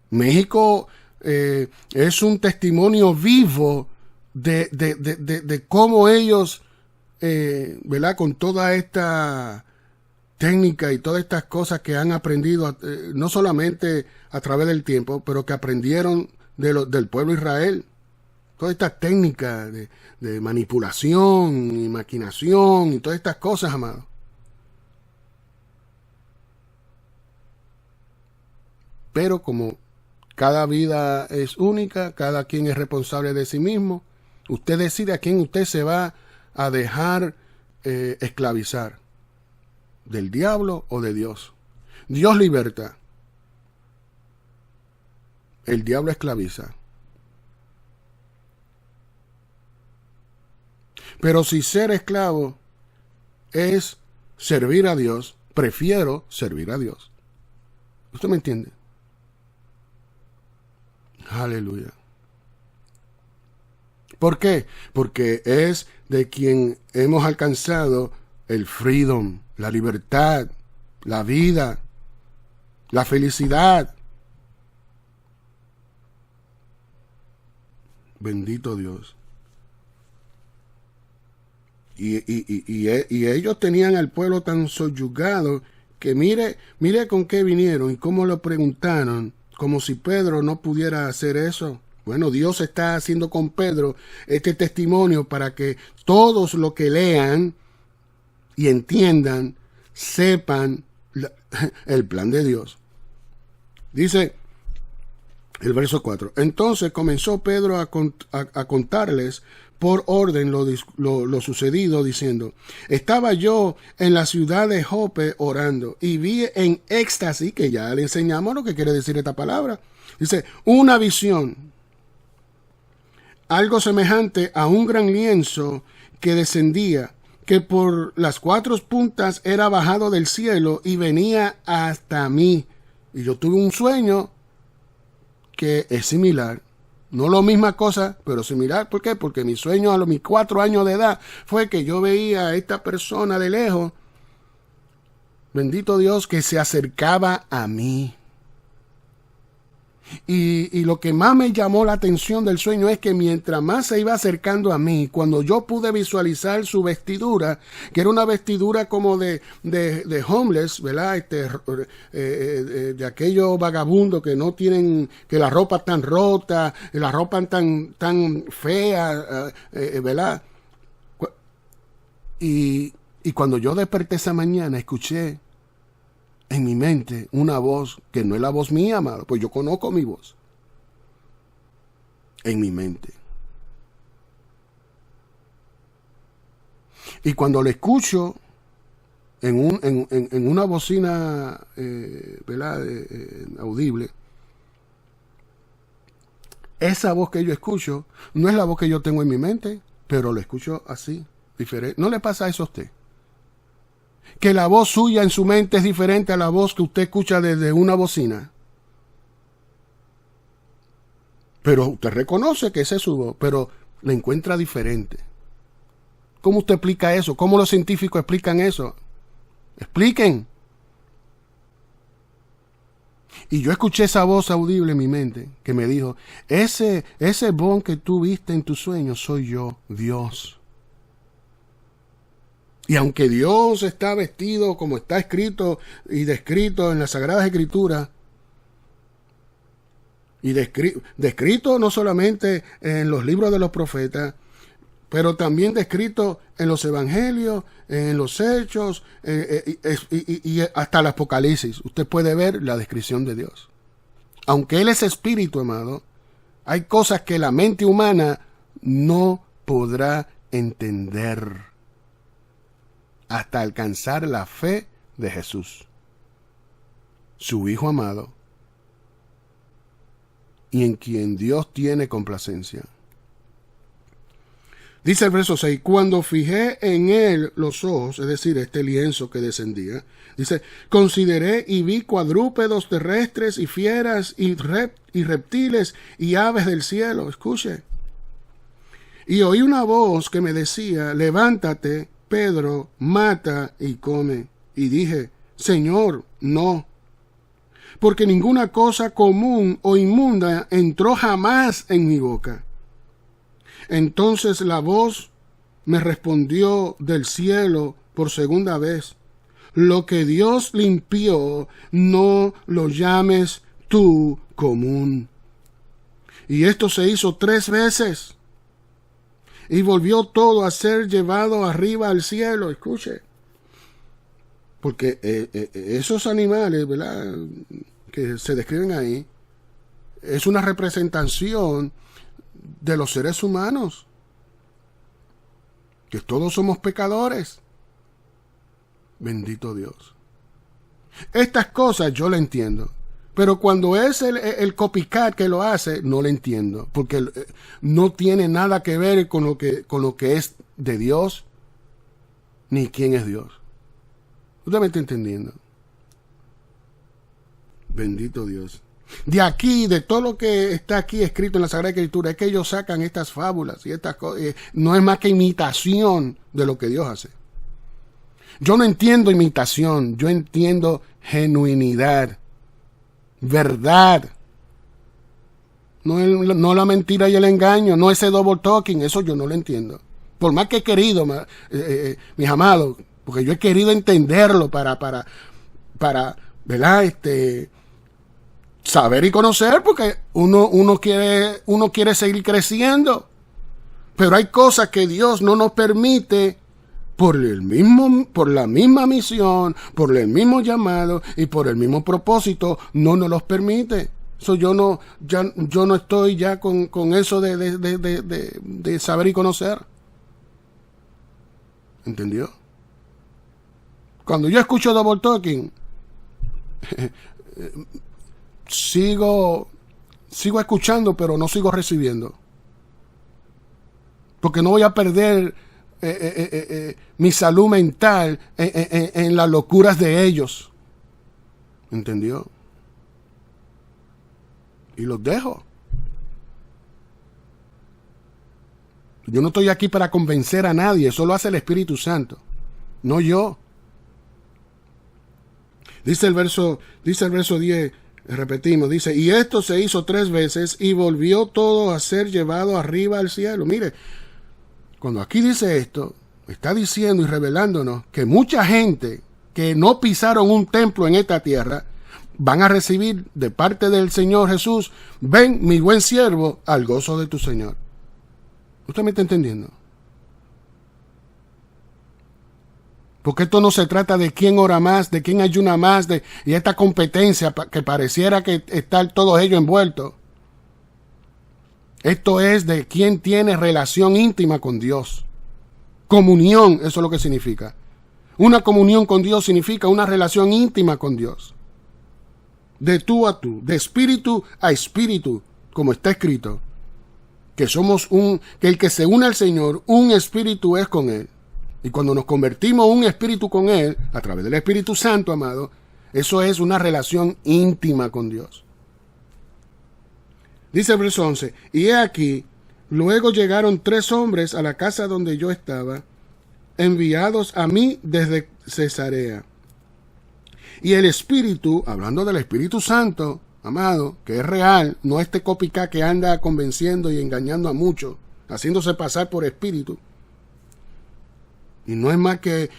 México es un testimonio vivo de cómo ellos, ¿verdad? Con toda esta técnica y todas estas cosas que han aprendido, no solamente a través del tiempo, pero que aprendieron del pueblo de Israel. Toda esta técnica de manipulación y maquinación y todas estas cosas, amados. Pero como cada vida es única, cada quien es responsable de sí mismo, usted decide a quién usted se va a dejar esclavizar, del diablo o de Dios. Dios liberta, el diablo esclaviza. Pero si ser esclavo es servir a Dios, prefiero servir a Dios. ¿Usted me entiende? Aleluya. ¿Por qué? Porque es de quien hemos alcanzado el freedom, la libertad, la vida, la felicidad. Bendito Dios. Y ellos tenían al pueblo tan subyugado que mire con qué vinieron y cómo lo preguntaron. Como si Pedro no pudiera hacer eso. Bueno, Dios está haciendo con Pedro este testimonio para que todos los que lean y entiendan, sepan el plan de Dios. Dice el verso 4. Entonces comenzó Pedro a contarles por orden lo sucedido, diciendo: estaba yo en la ciudad de Jope orando y vi en éxtasis, que ya le enseñamos lo que quiere decir esta palabra. Dice, una visión, algo semejante a un gran lienzo que descendía, que por las 4 puntas era bajado del cielo y venía hasta mí. Y yo tuve un sueño que es similar. No la misma cosa, pero similar. ¿Por qué? Porque mi sueño a mis 4 años de edad fue que yo veía a esta persona de lejos, bendito Dios, que se acercaba a mí. Y lo que más me llamó la atención del sueño es que mientras más se iba acercando a mí, cuando yo pude visualizar su vestidura, que era una vestidura como de homeless, ¿verdad? De aquellos vagabundos que no tienen, que la ropa tan rota, la ropa tan fea, ¿verdad? Y cuando yo desperté esa mañana, escuché en mi mente una voz que no es la voz mía, amado, pues yo conozco mi voz. En mi mente. Y cuando la escucho en una bocina, ¿verdad? Audible, esa voz que yo escucho no es la voz que yo tengo en mi mente, pero la escucho así, diferente. ¿No le pasa eso a usted? Que la voz suya en su mente es diferente a la voz que usted escucha desde una bocina. Pero usted reconoce que esa es su voz, pero la encuentra diferente. ¿Cómo usted explica eso? ¿Cómo los científicos explican eso? Expliquen. Y yo escuché esa voz audible en mi mente que me dijo, ese bon que tú viste en tus sueños soy yo, Dios. Y aunque Dios está vestido como está escrito y descrito en las Sagradas Escrituras, y descrito no solamente en los libros de los profetas, pero también descrito en los evangelios, en los hechos y hasta el Apocalipsis. Usted puede ver la descripción de Dios. Aunque Él es espíritu, amado, hay cosas que la mente humana no podrá entender hasta alcanzar la fe de Jesús, su Hijo amado, y en quien Dios tiene complacencia. Dice el verso 6, cuando fijé en él los ojos, es decir, este lienzo que descendía, dice, consideré y vi cuadrúpedos terrestres y fieras y reptiles y aves del cielo. Escuche. Y oí una voz que me decía, levántate, Pedro, mata y come. Y dije, Señor, no, porque ninguna cosa común o inmunda entró jamás en mi boca. Entonces la voz me respondió del cielo por segunda vez, lo que Dios limpió, no lo llames tú común. Y esto se hizo 3 veces. Y volvió todo a ser llevado arriba al cielo. Escuche. Porque esos animales, ¿verdad?, que se describen ahí, es una representación de los seres humanos. Que todos somos pecadores. Bendito Dios. Estas cosas yo las entiendo. Pero cuando es el copycat que lo hace, no lo entiendo. Porque no tiene nada que ver con lo que es de Dios, ni quién es Dios. ¿Usted me está entendiendo? Bendito Dios. De aquí, de todo lo que está aquí escrito en la Sagrada Escritura, es que ellos sacan estas fábulas y estas cosas. No es más que imitación de lo que Dios hace. Yo no entiendo imitación, yo entiendo genuinidad. Verdad, no la mentira y el engaño, no ese double talking, eso yo no lo entiendo. Por más que he querido, mis amados, porque yo he querido entenderlo para ¿verdad? Saber y conocer, porque uno quiere seguir creciendo. Pero hay cosas que Dios no nos permite por la misma misión, por el mismo llamado y por el mismo propósito, no nos los permite. Yo no estoy ya con eso de saber y conocer. ¿Entendió? Cuando yo escucho double talking, sigo escuchando, pero no sigo recibiendo. Porque no voy a perder mi salud mental en las locuras de ellos. ¿Entendió? Y los dejo. Yo no estoy aquí para convencer a nadie, eso lo hace el Espíritu Santo, no yo. Dice el verso 10, repetimos, dice, y esto se hizo 3 veces y volvió todo a ser llevado arriba al cielo. Mire, cuando aquí dice esto, está diciendo y revelándonos que mucha gente que no pisaron un templo en esta tierra van a recibir de parte del Señor Jesús, ven mi buen siervo al gozo de tu Señor. ¿Usted me está entendiendo? Porque esto no se trata de quién ora más, de quién ayuna más, y esta competencia que pareciera que están todos ellos envueltos. Esto es de quién tiene relación íntima con Dios. Comunión, eso es lo que significa. Una comunión con Dios significa una relación íntima con Dios. De tú a tú, de espíritu a espíritu, como está escrito. Que somos que el que se une al Señor, un espíritu es con Él. Y cuando nos convertimos un espíritu con Él, a través del Espíritu Santo, amado, eso es una relación íntima con Dios. Dice el verso 11, y he aquí, luego llegaron 3 hombres a la casa donde yo estaba, enviados a mí desde Cesarea. Y el Espíritu, hablando del Espíritu Santo, amado, que es real, no este copycat que anda convenciendo y engañando a muchos, haciéndose pasar por espíritu. Y no es más que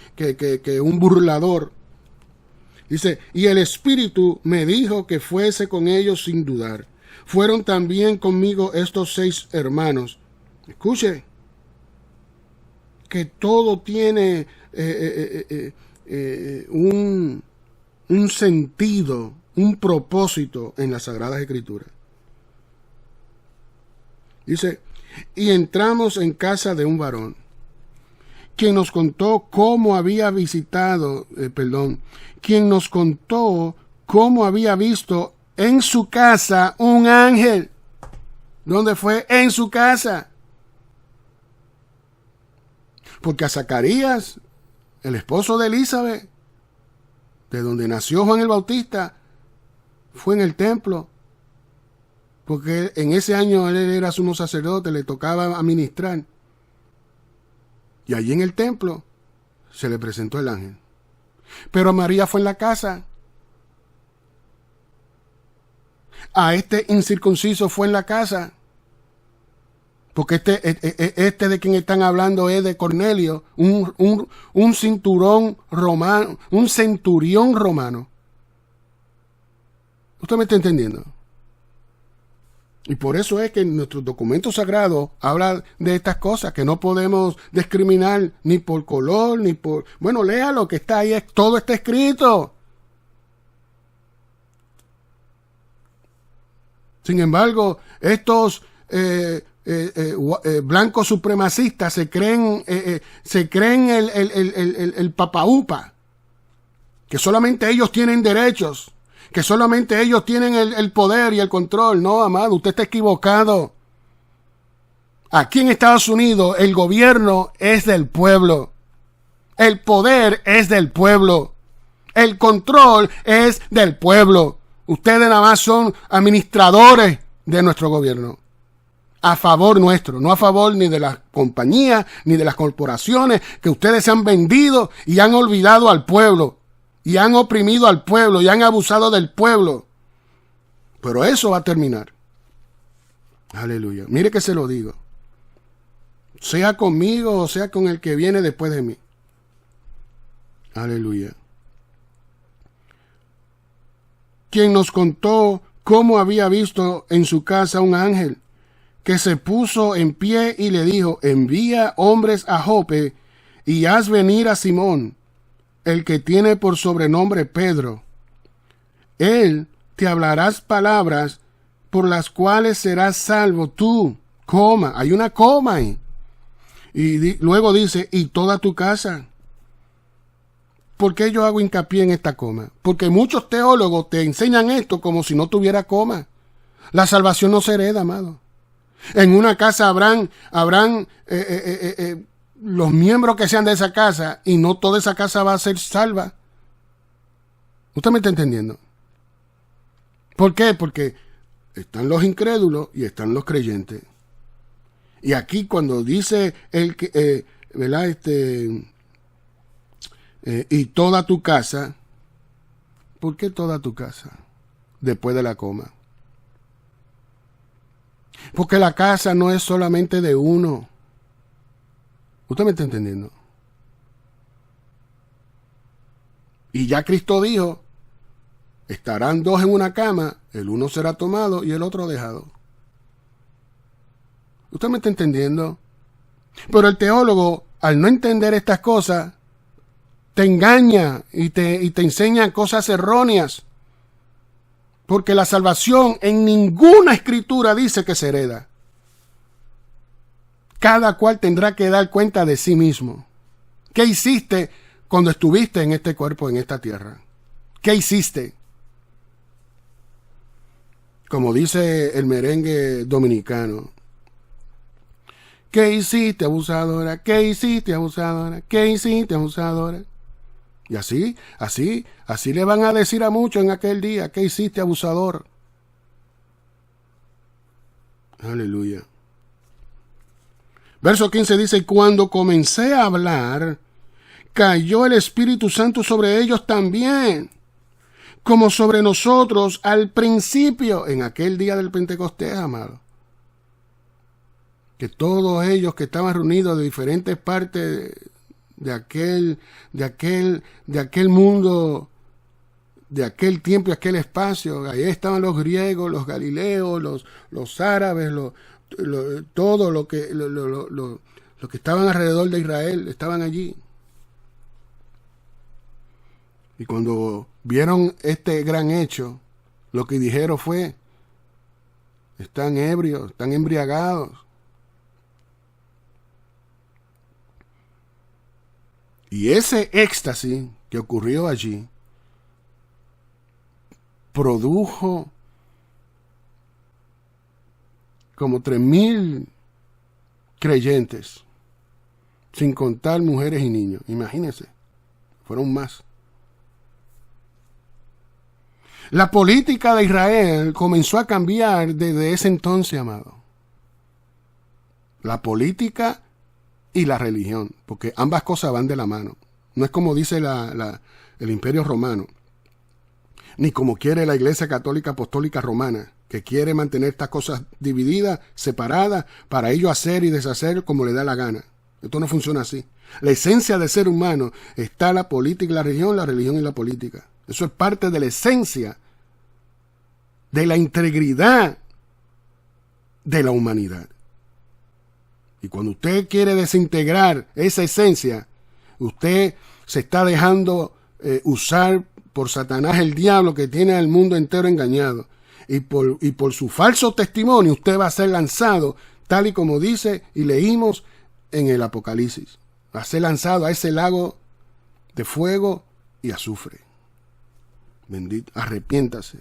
un burlador. Dice, y el Espíritu me dijo que fuese con ellos sin dudar. Fueron también conmigo estos 6 hermanos. Escuche, que todo tiene un sentido, un propósito en las Sagradas Escrituras. Dice, y entramos en casa de un varón, quien nos contó cómo había quien nos contó cómo había visto en su casa un ángel. ¿Dónde fue? En su casa. Porque a Zacarías, el esposo de Elizabeth, de donde nació Juan el Bautista, fue en el templo. Porque en ese año él era sumo sacerdote, le tocaba administrar. Y allí en el templo se le presentó el ángel. Pero María fue en la casa. A este incircunciso fue en la casa. Porque este de quien están hablando es de Cornelio, un cinturón romano, un centurión romano. ¿Usted me está entendiendo? Y por eso es que en nuestros documentos sagrados habla de estas cosas, que no podemos discriminar ni por color, ni por... Bueno, lea lo que está ahí, todo está escrito. Sin embargo, estos blancos supremacistas se creen el papaupa, que solamente ellos tienen derechos, que solamente ellos tienen el poder y el control. No, amado, usted está equivocado. Aquí en Estados Unidos el gobierno es del pueblo. El poder es del pueblo. El control es del pueblo. Ustedes nada más son administradores de nuestro gobierno. A favor nuestro, no a favor ni de las compañías ni de las corporaciones que ustedes se han vendido y han olvidado al pueblo. Y han oprimido al pueblo y han abusado del pueblo. Pero eso va a terminar. Aleluya. Mire que se lo digo. Sea conmigo o sea con el que viene después de mí. Aleluya. Quien nos contó cómo había visto en su casa un ángel que se puso en pie y le dijo, envía hombres a Jope y haz venir a Simón, el que tiene por sobrenombre Pedro. Él te hablarás palabras por las cuales serás salvo tú. Coma, hay una coma ahí. Y luego dice, y toda tu casa. ¿Por qué yo hago hincapié en esta coma? Porque muchos teólogos te enseñan esto como si no tuviera coma. La salvación no se hereda, amado. En una casa habrán los miembros que sean de esa casa y no toda esa casa va a ser salva. ¿Usted me está entendiendo? ¿Por qué? Porque están los incrédulos y están los creyentes. Y aquí cuando dice el que, ¿verdad? Y toda tu casa, ¿por qué toda tu casa? Después de la coma. Porque la casa no es solamente de uno. ¿Usted me está entendiendo? Y ya Cristo dijo, estarán dos en una cama, el uno será tomado y el otro dejado. ¿Usted me está entendiendo? Pero el teólogo, al no entender estas cosas, te engaña y te enseña cosas erróneas. Porque la salvación en ninguna escritura dice que se hereda. Cada cual tendrá que dar cuenta de sí mismo. ¿Qué hiciste cuando estuviste en este cuerpo, en esta tierra? ¿Qué hiciste? Como dice el merengue dominicano. ¿Qué hiciste, abusadora? ¿Qué hiciste, abusadora? ¿Qué hiciste, abusadora? Y así le van a decir a muchos en aquel día, ¿qué hiciste, abusador? Aleluya. Verso 15 dice, cuando comencé a hablar, cayó el Espíritu Santo sobre ellos también, como sobre nosotros al principio, en aquel día del Pentecostés, amado. Que todos ellos que estaban reunidos de diferentes partes de aquel mundo, de aquel tiempo y aquel espacio, ahí estaban los griegos, los galileos, los árabes, todo lo que estaban alrededor de Israel, estaban allí. Y cuando vieron este gran hecho, lo que dijeron fue, están ebrios, están embriagados. Y ese éxtasis que ocurrió allí produjo como 3,000 creyentes, sin contar mujeres y niños. Imagínense, fueron más. La política de Israel comenzó a cambiar desde ese entonces, amado. La política y la religión, porque ambas cosas van de la mano. No es como dice el Imperio Romano, ni como quiere la Iglesia Católica Apostólica Romana, que quiere mantener estas cosas divididas, separadas, para ello hacer y deshacer como le da la gana. Esto no funciona así. La esencia del ser humano está la política y la religión y la política. Eso es parte de la esencia de la integridad de la humanidad. Y cuando usted quiere desintegrar esa esencia, usted se está dejando usar por Satanás, el diablo, que tiene al mundo entero engañado. Y por su falso testimonio usted va a ser lanzado, tal y como dice y leímos en el Apocalipsis. Va a ser lanzado a ese lago de fuego y azufre. Bendito, arrepiéntase.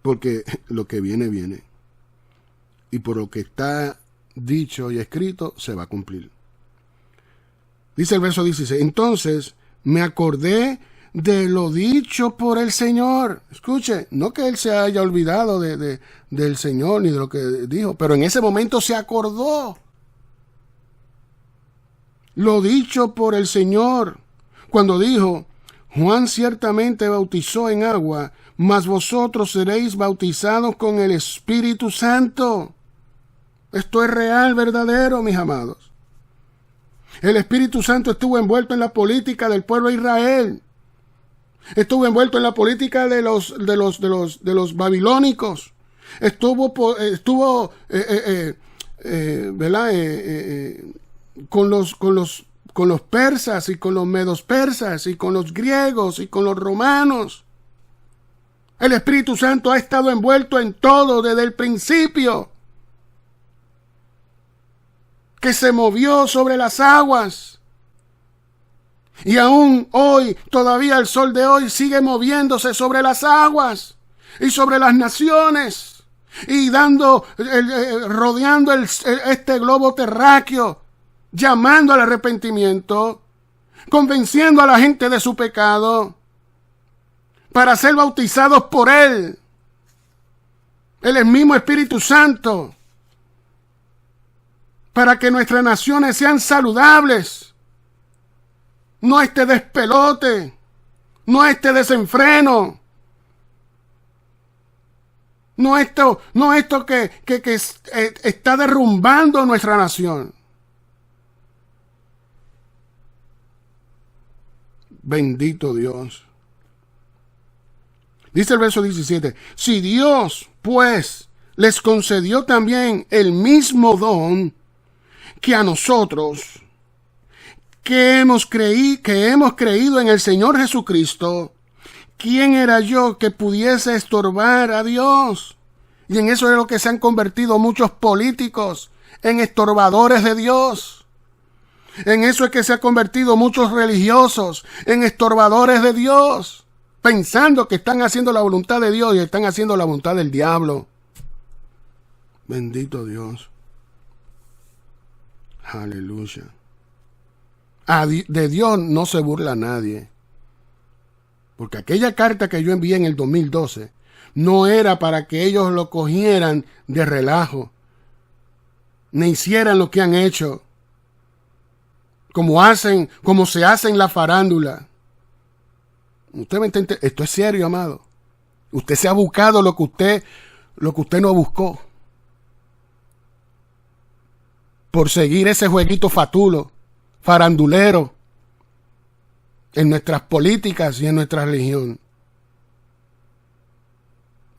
Porque lo que viene, viene. Y por lo que está dicho y escrito, se va a cumplir. Dice el verso 16, entonces me acordé de lo dicho por el Señor. Escuche, no que él se haya olvidado del Señor ni de lo que dijo, pero en ese momento se acordó. Lo dicho por el Señor, cuando dijo, Juan ciertamente bautizó en agua, mas vosotros seréis bautizados con el Espíritu Santo. Esto es real, verdadero, mis amados. El Espíritu Santo estuvo envuelto en la política del pueblo de Israel. Estuvo envuelto en la política de los babilónicos. Estuvo con los persas y con los medos persas y con los griegos y con los romanos. El Espíritu Santo ha estado envuelto en todo desde el principio, que se movió sobre las aguas. Y aún hoy, todavía el sol de hoy sigue moviéndose sobre las aguas y sobre las naciones y rodeando este globo terráqueo, llamando al arrepentimiento, convenciendo a la gente de su pecado para ser bautizados por él. el mismo Espíritu Santo, para que nuestras naciones sean saludables. No este despelote, no este desenfreno, no esto que está derrumbando nuestra nación. Bendito Dios. Dice el verso 17, si Dios, pues, les concedió también el mismo don que a nosotros, que hemos creído en el Señor Jesucristo, ¿quién era yo que pudiese estorbar a Dios? Y en eso es lo que se han convertido muchos políticos, en estorbadores de Dios. En eso es que se han convertido muchos religiosos, en estorbadores de Dios, pensando que están haciendo la voluntad de Dios y están haciendo la voluntad del diablo. Bendito Dios. Aleluya. De Dios no se burla nadie. Porque aquella carta que yo envié en el 2012 no era para que ellos lo cogieran de relajo, ni hicieran lo que han hecho, como se hace en la farándula. Usted me entiende, esto es serio, amado. Usted se ha buscado lo que usted no buscó, por seguir ese jueguito fatulo, farandulero, en nuestras políticas y en nuestra religión.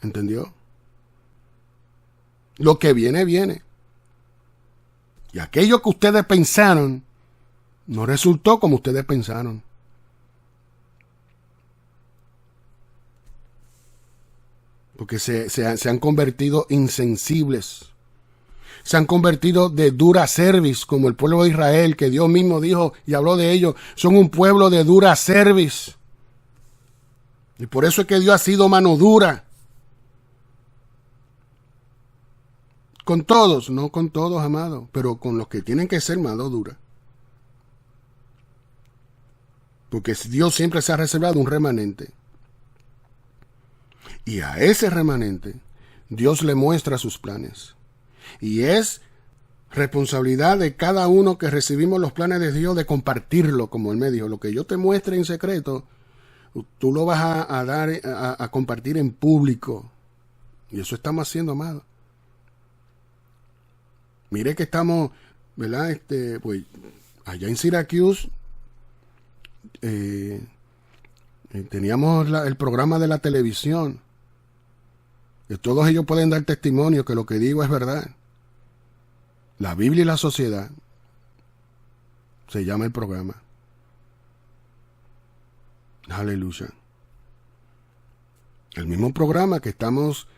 ¿Entendió? Lo que viene, viene. Y aquello que ustedes pensaron no resultó como ustedes pensaron. Porque se han convertido insensibles. Se han convertido de dura cerviz, como el pueblo de Israel, que Dios mismo dijo y habló de ellos. Son un pueblo de dura cerviz. Y por eso es que Dios ha sido mano dura. Con todos, no con todos, amado, pero con los que tienen que ser mano dura. Porque Dios siempre se ha reservado un remanente. Y a ese remanente Dios le muestra sus planes. Y es responsabilidad de cada uno que recibimos los planes de Dios de compartirlo, como Él me dijo. Lo que yo te muestre en secreto, tú lo vas a dar, a compartir en público. Y eso estamos haciendo, amado. Mire que estamos, ¿verdad? Pues allá en Syracuse teníamos el programa de la televisión. Y todos ellos pueden dar testimonio que lo que digo es verdad. La Biblia y la sociedad se llama el programa. Aleluya. El mismo programa que estamos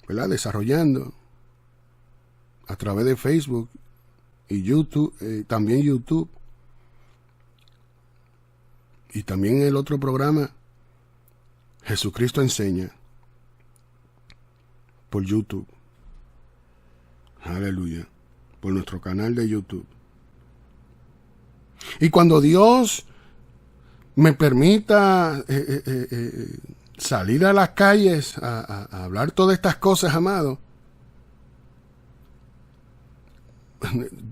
¿verdad? Desarrollando a través de Facebook y YouTube, también YouTube, y también el otro programa Jesucristo Enseña por YouTube. Aleluya. Por nuestro canal de YouTube. Y cuando Dios me permita salir a las calles a hablar todas estas cosas, amado,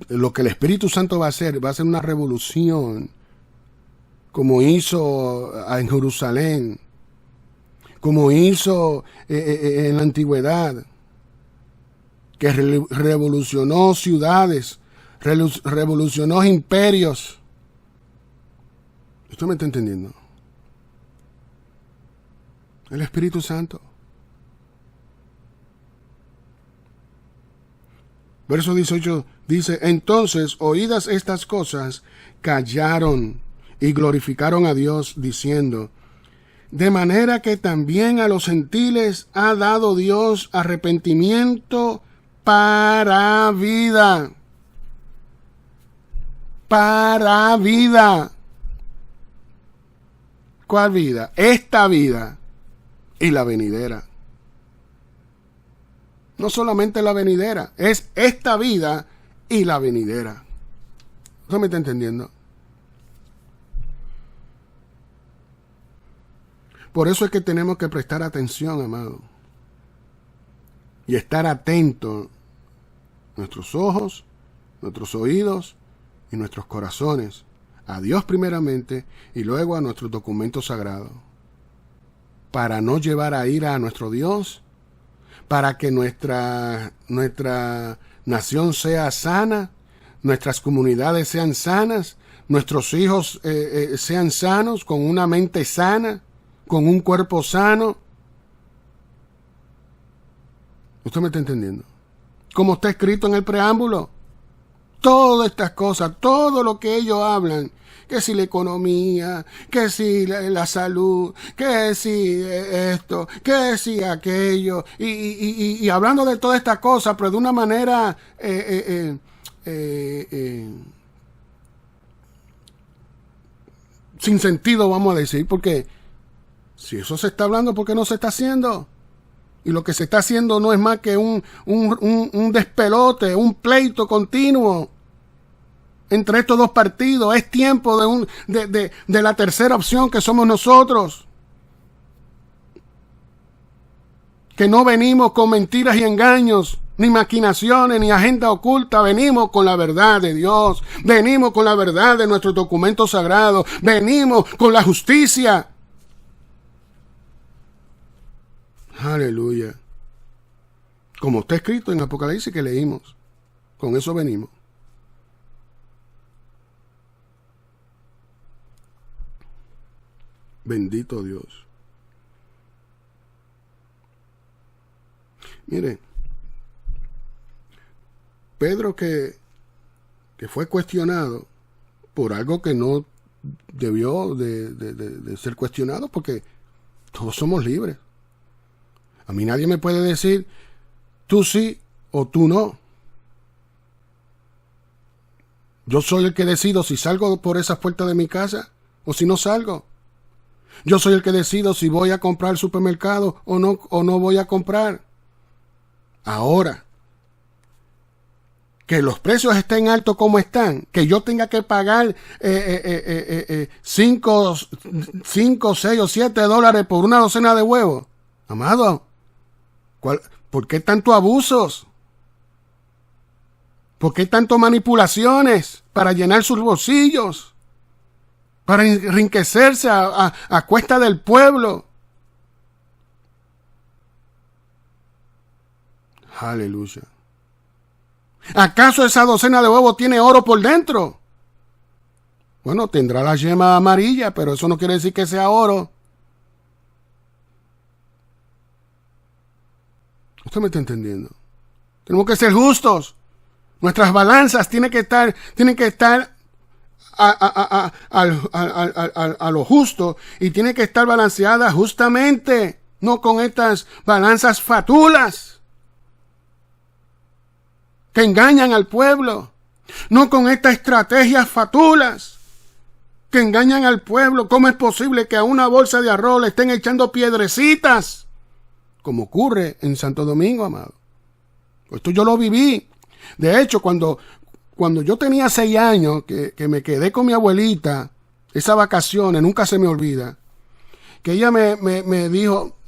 lo que el Espíritu Santo va a hacer una revolución, como hizo en Jerusalén, como hizo en la antigüedad, que revolucionó ciudades, revolucionó imperios. ¿Usted me está entendiendo? El Espíritu Santo. Verso 18 dice, entonces, oídas estas cosas, callaron y glorificaron a Dios, diciendo, de manera que también a los gentiles ha dado Dios arrepentimiento para vida. Para vida. ¿Cuál vida? Esta vida y la venidera. No solamente la venidera, es esta vida y la venidera. ¿Usted me está entendiendo? Por eso es que tenemos que prestar atención, amado. Y estar atentos. Nuestros ojos, nuestros oídos y nuestros corazones. A Dios primeramente y luego a nuestros documentos sagrados. Para no llevar a ira a nuestro Dios. Para que nuestra nación sea sana. Nuestras comunidades sean sanas. Nuestros hijos sean sanos, con una mente sana, con un cuerpo sano. ¿Usted me está entendiendo? Como está escrito en el preámbulo. Todas estas cosas, todo lo que ellos hablan, que si la economía, que si la salud, que si esto, que si aquello, y hablando de todas estas cosas, pero de una manera sin sentido, vamos a decir, porque si eso se está hablando, ¿por qué no se está haciendo? Y lo que se está haciendo no es más que un despelote, un pleito continuo entre estos dos partidos. Es tiempo de la tercera opción, que somos nosotros. Que no venimos con mentiras y engaños, ni maquinaciones, ni agenda oculta. Venimos con la verdad de Dios. Venimos con la verdad de nuestros documentos sagrados. Venimos con la justicia. Aleluya. Como está escrito en Apocalipsis que leímos. Con eso venimos. Bendito Dios. Mire, Pedro que fue cuestionado por algo que no debió de ser cuestionado, porque todos somos libres. A mí nadie me puede decir tú sí o tú no. Yo soy el que decido si salgo por esas puertas de mi casa o si no salgo. Yo soy el que decido si voy a comprar al supermercado o no voy a comprar. Ahora, que los precios estén altos como están, que yo tenga que pagar 5, 6 o 7 dólares por una docena de huevos. Amado, ¿por qué tanto abusos? ¿Por qué tanto manipulaciones para llenar sus bolsillos? Para enriquecerse a cuesta del pueblo. Aleluya. ¿Acaso esa docena de huevos tiene oro por dentro? Bueno, tendrá la yema amarilla, pero eso no quiere decir que sea oro. ¿Usted me está entendiendo? Tenemos que ser justos. Nuestras balanzas tienen que estar a lo justo, y tiene que estar balanceada justamente, no con estas balanzas fatulas que engañan al pueblo, no con estas estrategias fatulas que engañan al pueblo. ¿Cómo es posible que a una bolsa de arroz le estén echando piedrecitas? Como ocurre en Santo Domingo, amado. Esto yo lo viví. De hecho, cuando yo tenía 6 años, que me quedé con mi abuelita, esas vacaciones, nunca se me olvida, que ella me dijo,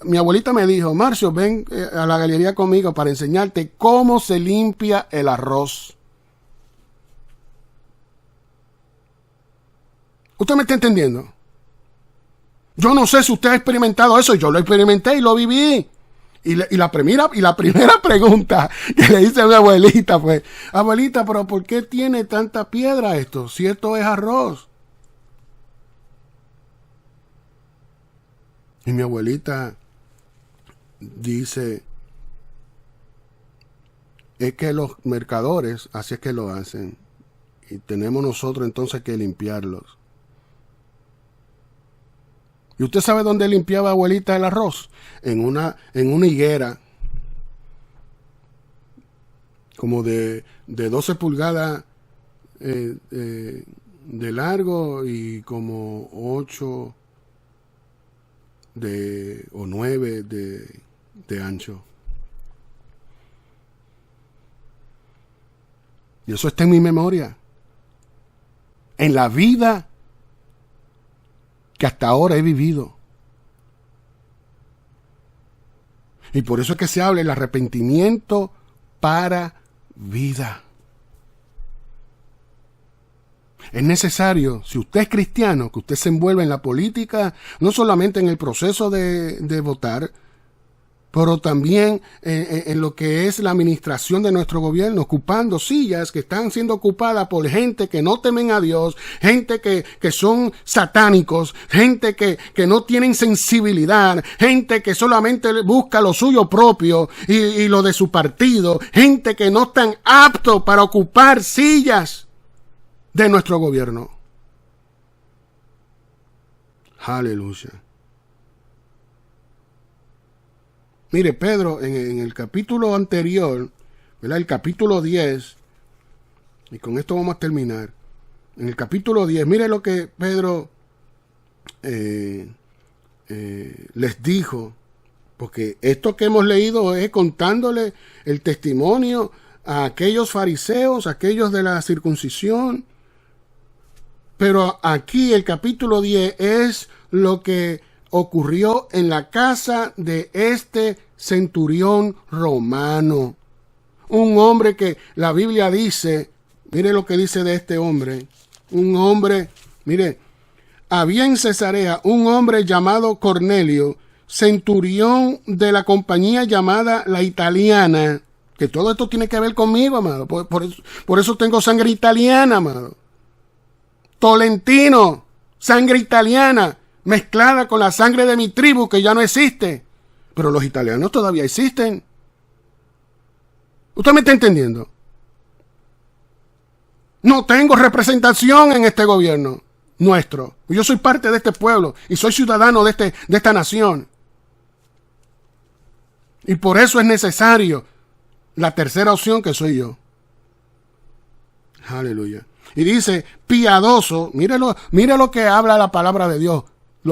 mi abuelita me dijo: Marcio, ven a la galería conmigo para enseñarte cómo se limpia el arroz. ¿Usted me está entendiendo? Yo no sé si usted ha experimentado eso. Yo lo experimenté y lo viví. Y la primera pregunta que le hice a mi abuelita fue: abuelita, ¿pero por qué tiene tanta piedra esto? Si esto es arroz. Y mi abuelita dice: es que los mercadores así es que lo hacen. Y tenemos nosotros entonces que limpiarlos. ¿Y usted sabe dónde limpiaba abuelita el arroz? En una higuera como de 12 pulgadas de largo y como 8 o 9 de ancho. Y eso está en mi memoria. En la vida que hasta ahora he vivido. Y por eso es que se habla del arrepentimiento para vida. Es necesario, si usted es cristiano, que usted se envuelva en la política, no solamente en el proceso de votar, pero también en lo que es la administración de nuestro gobierno, ocupando sillas que están siendo ocupadas por gente que no temen a Dios, gente que son satánicos, gente que no tienen sensibilidad, gente que solamente busca lo suyo propio y lo de su partido, gente que no están aptos para ocupar sillas de nuestro gobierno. Aleluya. Mire, Pedro, en el capítulo anterior, ¿verdad? El capítulo 10, y con esto vamos a terminar. En el capítulo 10, mire lo que Pedro les dijo, porque esto que hemos leído es contándole el testimonio a aquellos fariseos, a aquellos de la circuncisión. Pero aquí el capítulo 10 es lo que ocurrió en la casa de este centurión romano. Un hombre que la Biblia dice, mire lo que dice de este hombre. Un hombre, mire, había en Cesarea un hombre llamado Cornelio, centurión de la compañía llamada la Italiana. Que todo esto tiene que ver conmigo, amado. Por eso tengo sangre italiana, amado. Tolentino, sangre italiana, mezclada con la sangre de mi tribu que ya no existe. Pero los italianos todavía existen. ¿Usted me está entendiendo? No tengo representación en este gobierno nuestro. Yo soy parte de este pueblo y soy ciudadano de esta nación. Y por eso es necesario la tercera opción, que soy yo. Aleluya. Y dice, piadoso, mire lo que habla la palabra de Dios,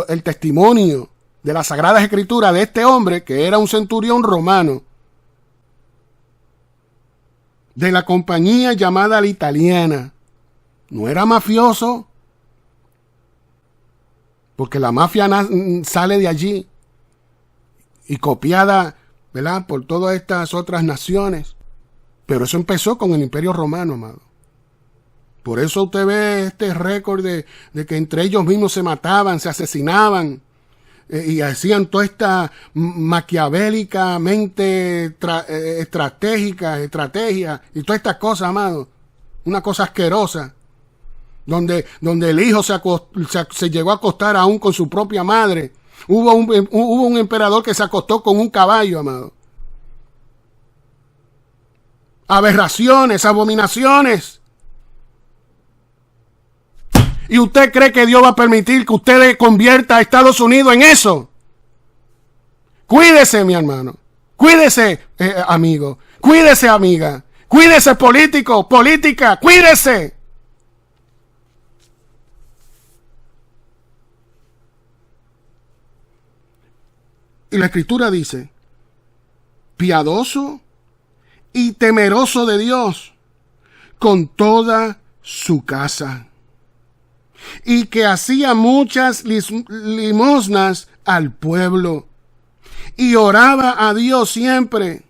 el testimonio de las Sagradas Escrituras de este hombre que era un centurión romano de la compañía llamada la Italiana. No era mafioso, porque la mafia sale de allí y copiada, ¿verdad?, por todas estas otras naciones. Pero eso empezó con el Imperio Romano, amado. Por eso usted ve este récord de que entre ellos mismos se mataban, se asesinaban y hacían toda esta maquiavélicamente estrategia y todas estas cosas, amado. Una cosa asquerosa. Donde el hijo se llegó a acostar aún con su propia madre. Hubo un emperador que se acostó con un caballo, amado. Aberraciones, abominaciones. ¿Y usted cree que Dios va a permitir que usted convierta a Estados Unidos en eso? Cuídese, mi hermano. Cuídese, amigo. Cuídese, amiga. Cuídese, político, política. Cuídese. Y la Escritura dice, piadoso y temeroso de Dios con toda su casa, y que hacía muchas limosnas al pueblo y oraba a Dios siempre.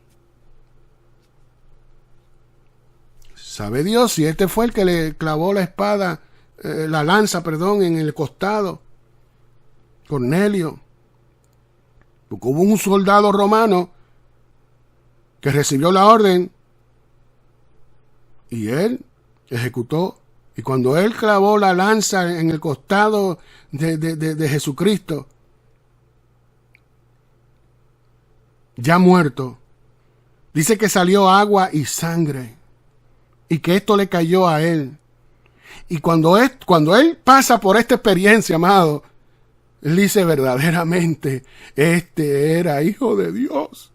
¿Sabe Dios si este fue el que le clavó la espada, la lanza, en el costado? Cornelio. Porque hubo un soldado romano que recibió la orden y él ejecutó. Y cuando él clavó la lanza en el costado de Jesucristo, ya muerto, dice que salió agua y sangre y que esto le cayó a él. Y cuando él pasa por esta experiencia, amado, él dice, verdaderamente, este era hijo de Dios.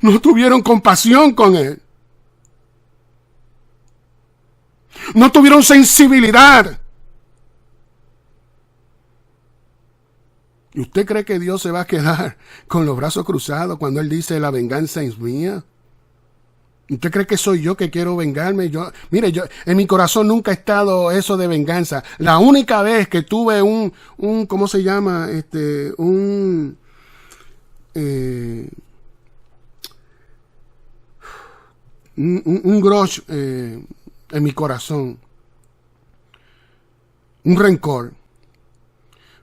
No tuvieron compasión con él. No tuvieron sensibilidad. ¿Y usted cree que Dios se va a quedar con los brazos cruzados cuando Él dice la venganza es mía? ¿Usted cree que soy yo que quiero vengarme? Mire, en mi corazón nunca ha estado eso de venganza. La única vez que tuve ¿cómo se llama? Un grudge en mi corazón, un rencor,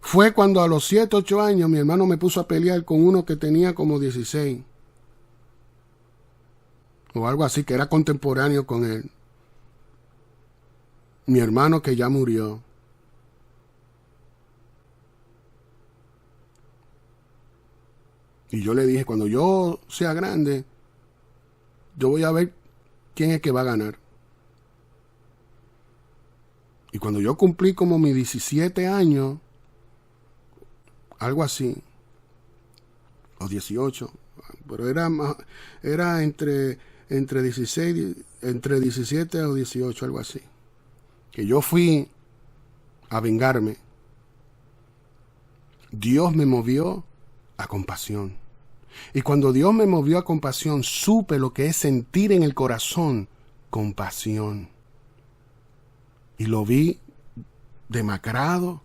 fue cuando a los 7, 8 años mi hermano me puso a pelear con uno que tenía como 16 o algo así, que era contemporáneo con él. Mi hermano que ya murió. Y yo le dije, cuando yo sea grande, yo voy a ver quién es que va a ganar. Y cuando yo cumplí como mis 17 años, algo así, o 18, pero era entre 16, entre 17 o 18, algo así, que yo fui a vengarme. Dios me movió a compasión. Y cuando Dios me movió a compasión, supe lo que es sentir en el corazón compasión. Y lo vi demacrado,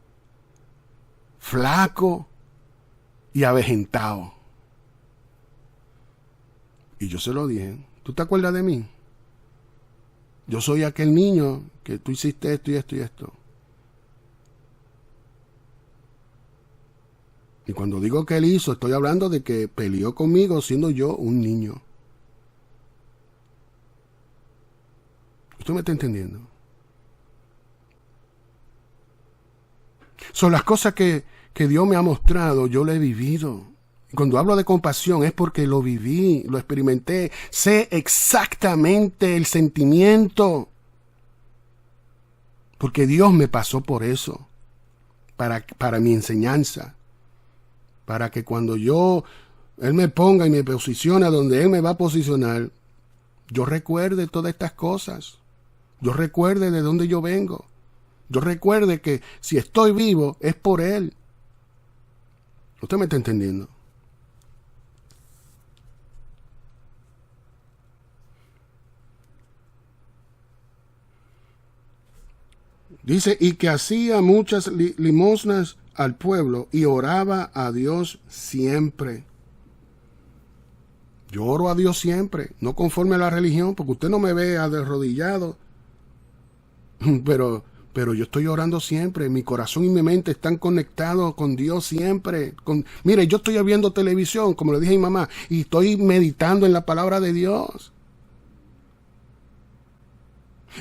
flaco y avejentado. Y yo se lo dije, ¿tú te acuerdas de mí? Yo soy aquel niño que tú hiciste esto y esto y esto. Y cuando digo que él hizo, estoy hablando de que peleó conmigo siendo yo un niño. ¿Usted me está entendiendo? Son las cosas que Dios me ha mostrado, yo lo he vivido. Cuando hablo de compasión es porque lo viví, lo experimenté, sé exactamente el sentimiento. Porque Dios me pasó por eso, para mi enseñanza. Para que cuando Él me ponga y me posicione donde Él me va a posicionar, yo recuerde todas estas cosas. Yo recuerde de dónde yo vengo. Yo recuerde que si estoy vivo es por Él. ¿Usted me está entendiendo? Dice, y que hacía muchas limosnas al pueblo y oraba a Dios siempre. Yo oro a Dios siempre, no conforme a la religión, porque usted no me ve arrodillado, pero yo estoy orando siempre. Mi corazón y mi mente están conectados con Dios siempre. Mire, yo estoy viendo televisión, como le dije a mi mamá, y estoy meditando en la palabra de Dios.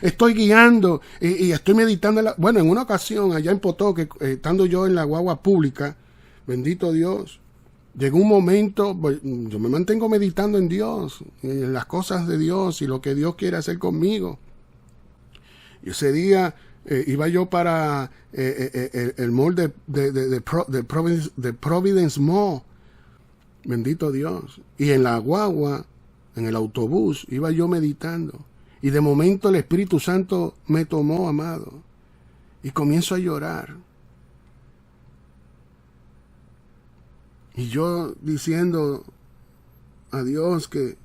Estoy guiando y estoy meditando. Bueno, en una ocasión, allá en Potoque, estando yo en la guagua pública, bendito Dios, llegó un momento, yo me mantengo meditando en Dios, en las cosas de Dios y lo que Dios quiere hacer conmigo. Y ese día iba yo para el mall de Providence Mall, bendito Dios. Y en la guagua, en el autobús, iba yo meditando. Y de momento el Espíritu Santo me tomó, amado, y comienzo a llorar. Y yo diciendo a Dios que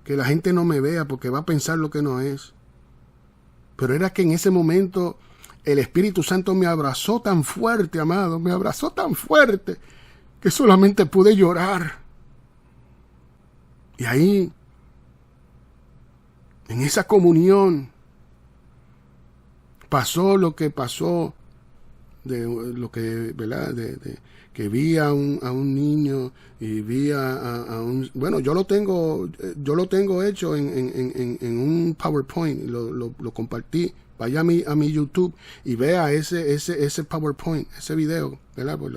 la gente no me vea porque va a pensar lo que no es. Pero era que en ese momento el Espíritu Santo me abrazó tan fuerte, amado, me abrazó tan fuerte que solamente pude llorar. Y ahí, en esa comunión, pasó lo que pasó, de lo que, ¿verdad? Que vi a un niño y vi a un... Bueno, yo lo tengo hecho en un PowerPoint, lo compartí. Vaya a mi YouTube y vea ese PowerPoint, ese video, ¿verdad? Pues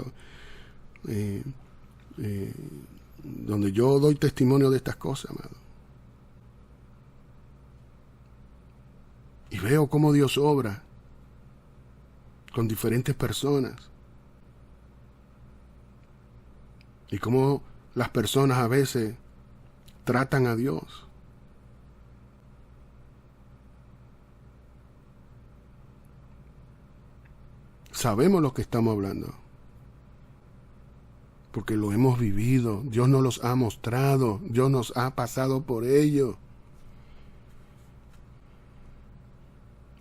donde yo doy testimonio de estas cosas, amado. Y veo cómo Dios obra con diferentes personas. Y cómo las personas a veces tratan a Dios. Sabemos lo que estamos hablando. Porque lo hemos vivido. Dios nos los ha mostrado. Dios nos ha pasado por ello.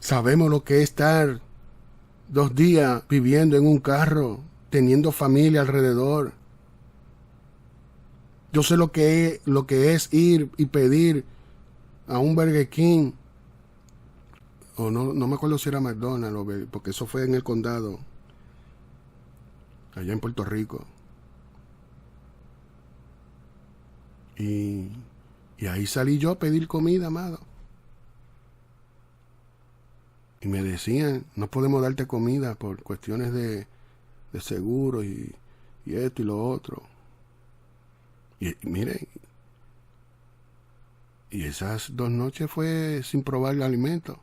Sabemos lo que es estar 2 días viviendo en un carro, teniendo familia alrededor. Yo sé lo que es ir y pedir a un Burger King, o no me acuerdo si era McDonald's, porque eso fue en el condado, allá en Puerto Rico. Y ahí salí yo a pedir comida, amado. Y me decían, no podemos darte comida por cuestiones de seguro y esto y lo otro. Y miren, y esas 2 noches fue sin probar el alimento.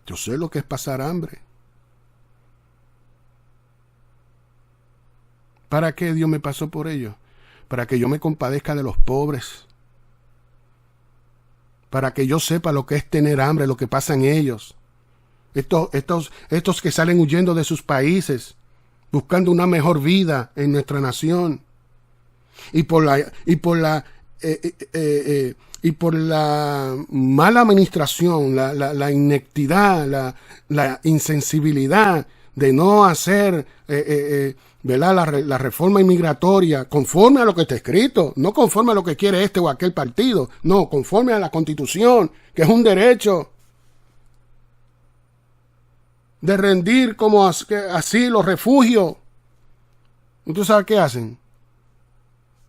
Yo sé lo que es pasar hambre. ¿Para qué Dios me pasó por ello? Para que yo me compadezca de los pobres. Para que yo sepa lo que es tener hambre, lo que pasa en ellos. Estos que salen huyendo de sus países, buscando una mejor vida en nuestra nación. Y por la mala administración, la ineptidad, la insensibilidad de no hacer ¿verdad? La reforma inmigratoria conforme a lo que está escrito, no conforme a lo que quiere este o aquel partido, no, conforme a la Constitución, que es un derecho de rendir como asilo, refugio. ¿Y tú sabes qué hacen?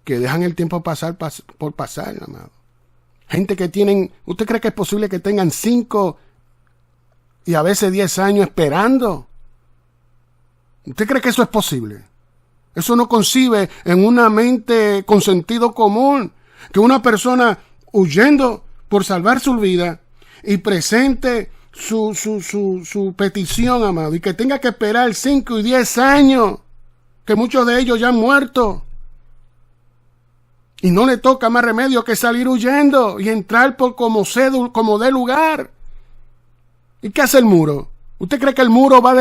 Que dejan el tiempo pasar por pasar, amado. Gente que tienen, ¿usted cree que es posible que tengan 5 y a veces 10 años esperando? ¿Usted cree que eso es posible? Eso no concibe en una mente con sentido común que una persona huyendo por salvar su vida y presente su petición, amado, y que tenga que esperar 5 y 10 años, que muchos de ellos ya han muerto. Y no le toca más remedio que salir huyendo y entrar por como dé lugar. ¿Y qué hace el muro? ¿Usted cree que el muro va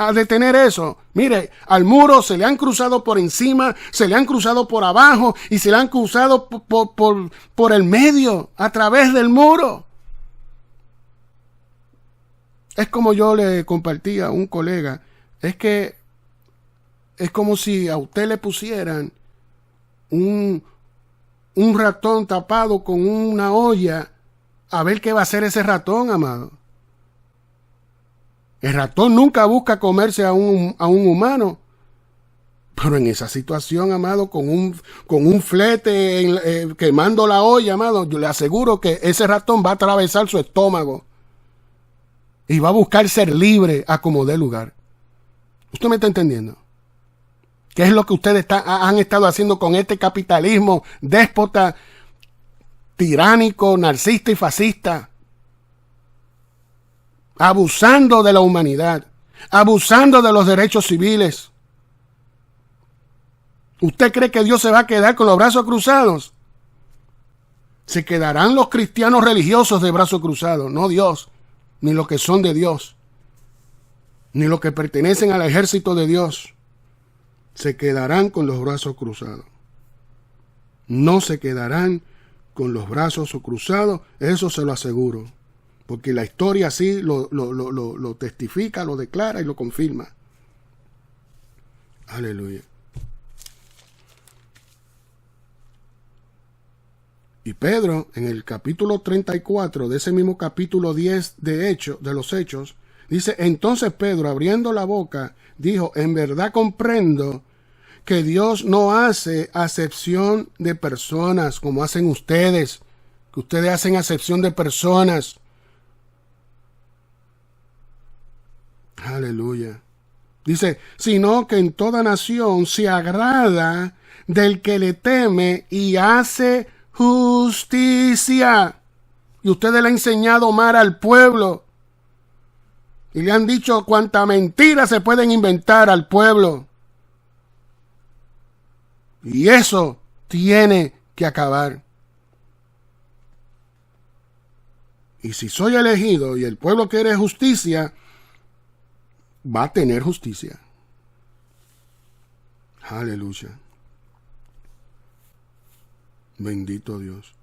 a detener eso? Mire, al muro se le han cruzado por encima, se le han cruzado por abajo y se le han cruzado por el medio, a través del muro. Es como yo le compartía a un colega, es que es como si a usted le pusieran un ratón tapado con una olla, a ver qué va a hacer ese ratón, amado. El ratón nunca busca comerse a un humano. Pero en esa situación, amado, con un flete quemando la olla, amado, yo le aseguro que ese ratón va a atravesar su estómago y va a buscar ser libre a como dé lugar. ¿Usted me está entendiendo? ¿Qué es lo que ustedes han estado haciendo con este capitalismo déspota, tiránico, narcisista y fascista? Abusando de la humanidad, abusando de los derechos civiles. ¿Usted cree que Dios se va a quedar con los brazos cruzados? Se quedarán los cristianos religiosos de brazos cruzados, no Dios, ni los que son de Dios, ni los que pertenecen al ejército de Dios. Se quedarán con los brazos cruzados. No se quedarán con los brazos cruzados, eso se lo aseguro. Porque la historia así lo testifica, lo declara y lo confirma. Aleluya. Y Pedro, en el capítulo 34 de ese mismo capítulo 10 de los Hechos, dice, entonces Pedro, abriendo la boca, dijo, en verdad comprendo que Dios no hace acepción de personas como hacen ustedes, que ustedes hacen acepción de personas. Aleluya. Dice, sino que en toda nación se agrada del que le teme y hace justicia. Y ustedes le han enseñado a amar al pueblo. Y le han dicho cuánta mentira se pueden inventar al pueblo. Y eso tiene que acabar. Y si soy elegido y el pueblo quiere justicia, va a tener justicia. Aleluya. Bendito Dios.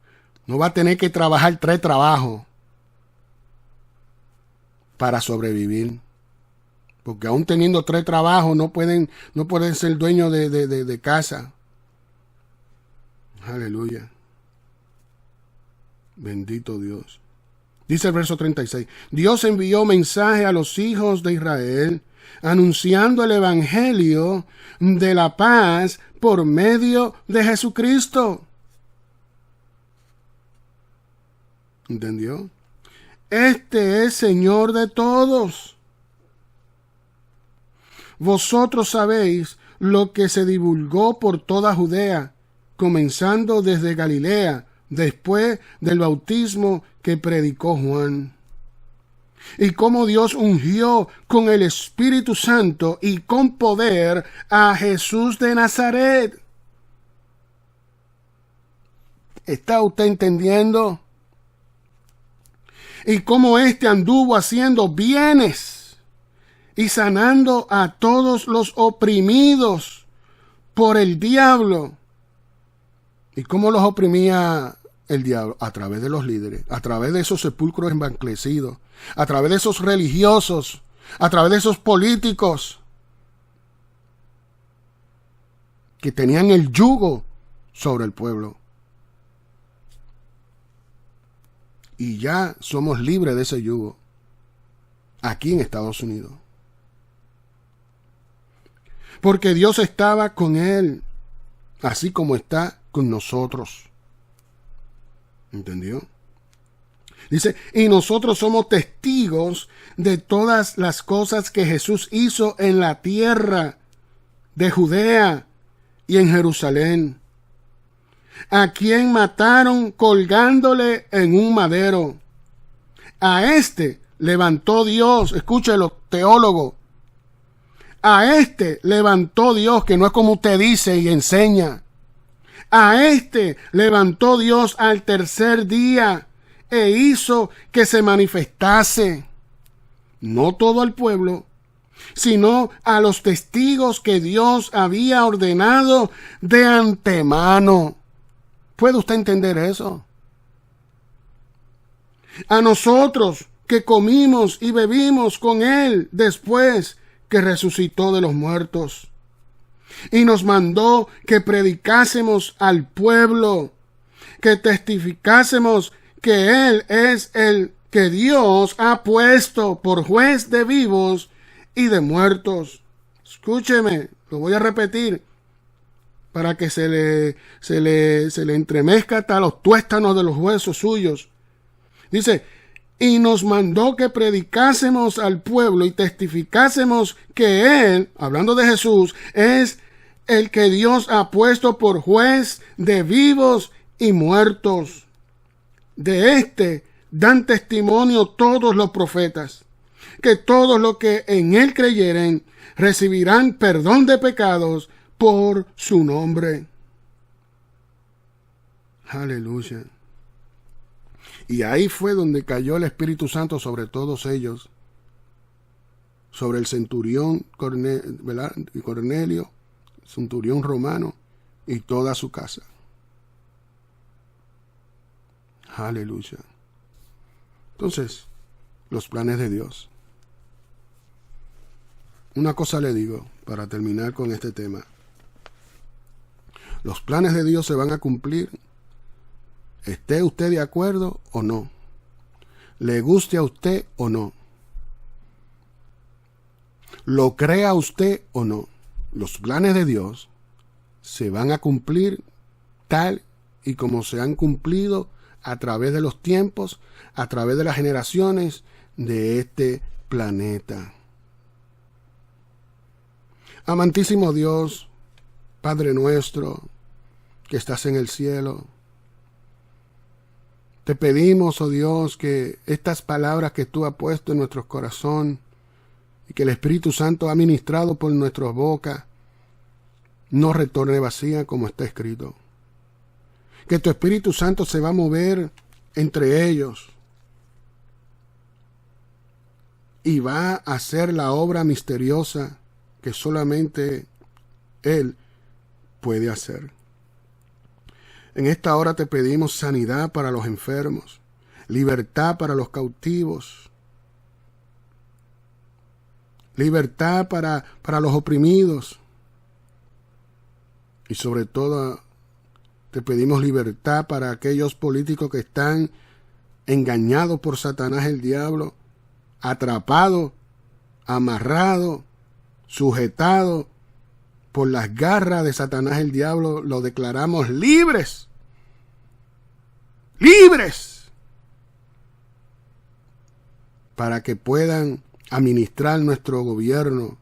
No va a tener que trabajar 3 trabajos. para sobrevivir. Porque aún teniendo 3 trabajos no pueden ser dueños de casa. Aleluya. Bendito Dios. Dice el verso 36. Dios envió mensaje a los hijos de Israel anunciando el evangelio de la paz por medio de Jesucristo. ¿Entendió? Este es Señor de todos. Vosotros sabéis lo que se divulgó por toda Judea, comenzando desde Galilea, después del bautismo que predicó Juan, y cómo Dios ungió con el Espíritu Santo y con poder a Jesús de Nazaret. ¿Está usted entendiendo? Y cómo éste anduvo haciendo bienes y sanando a todos los oprimidos por el diablo. ¿Y cómo los oprimía el diablo? A través de los líderes, a través de esos sepulcros emblanquecidos, a través de esos religiosos, a través de esos políticos que tenían el yugo sobre el pueblo. Y ya somos libres de ese yugo aquí en Estados Unidos. Porque Dios estaba con él, así como está con nosotros. ¿Entendió? Dice, y nosotros somos testigos de todas las cosas que Jesús hizo en la tierra de Judea y en Jerusalén, a quien mataron colgándole en un madero. A este levantó Dios, escúchelo, teólogo, a este levantó Dios, que no es como usted dice y enseña. A este levantó Dios al tercer día e hizo que se manifestase, no todo al pueblo, sino a los testigos que Dios había ordenado de antemano. ¿Puede usted entender eso? A nosotros que comimos y bebimos con él después que resucitó de los muertos. Y nos mandó que predicásemos al pueblo, que testificásemos que él es el que Dios ha puesto por juez de vivos y de muertos. Escúcheme, lo voy a repetir para que se le entremezca hasta los tuéstanos de los huesos suyos. Dice, y nos mandó que predicásemos al pueblo y testificásemos que él, hablando de Jesús, es el que Dios ha puesto por juez de vivos y muertos. De este dan testimonio todos los profetas, que todos los que en él creyeren recibirán perdón de pecados por su nombre. Aleluya. Y ahí fue donde cayó el Espíritu Santo sobre todos ellos, sobre el centurión Cornelio, centurión romano y toda su casa. Aleluya. Entonces, los planes de Dios. Una cosa le digo para terminar con este tema. Los planes de Dios se van a cumplir, esté usted de acuerdo o no, le guste a usted o no, lo crea usted o no. Los planes de Dios se van a cumplir tal y como se han cumplido a través de los tiempos, a través de las generaciones de este planeta. Amantísimo Dios, Padre nuestro, que estás en el cielo, te pedimos, oh Dios, que estas palabras que tú has puesto en nuestro corazón y que el Espíritu Santo ha ministrado por nuestras bocas no retorne vacía como está escrito. Que tu Espíritu Santo se va a mover entre ellos y va a hacer la obra misteriosa que solamente Él puede hacer. En esta hora te pedimos sanidad para los enfermos, libertad para los cautivos, libertad para los oprimidos. Y sobre todo te pedimos libertad para aquellos políticos que están engañados por Satanás el diablo, atrapados, amarrados, sujetados por las garras de Satanás el diablo. Los declaramos libres. ¡Libres! Para que puedan administrar nuestro gobierno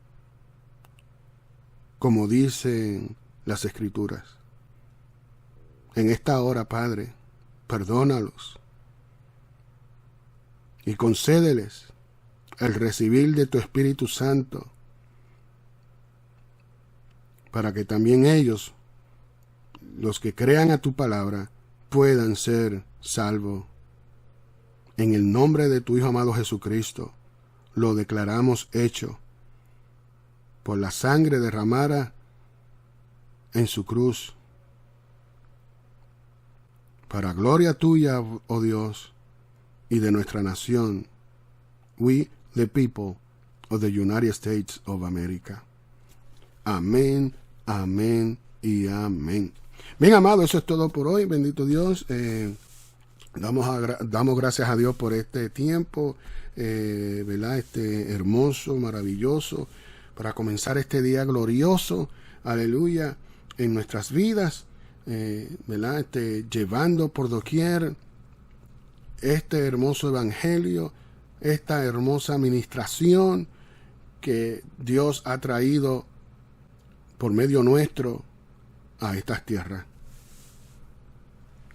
como dicen las Escrituras. En esta hora, Padre, perdónalos y concédeles el recibir de tu Espíritu Santo para que también ellos, los que crean a tu palabra, puedan ser salvos. En el nombre de tu Hijo amado Jesucristo, lo declaramos hecho por la sangre derramada en su cruz. Para gloria tuya, oh Dios, y de nuestra nación, we, the people of the United States of America. Amén, amén y amén. Bien, amado, eso es todo por hoy. Bendito Dios. Damos gracias a Dios por este tiempo, ¿verdad? Hermoso, maravilloso, para comenzar este día glorioso, aleluya, en nuestras vidas, ¿verdad? Llevando por doquier este hermoso evangelio, esta hermosa administración que Dios ha traído por medio nuestro a estas tierras.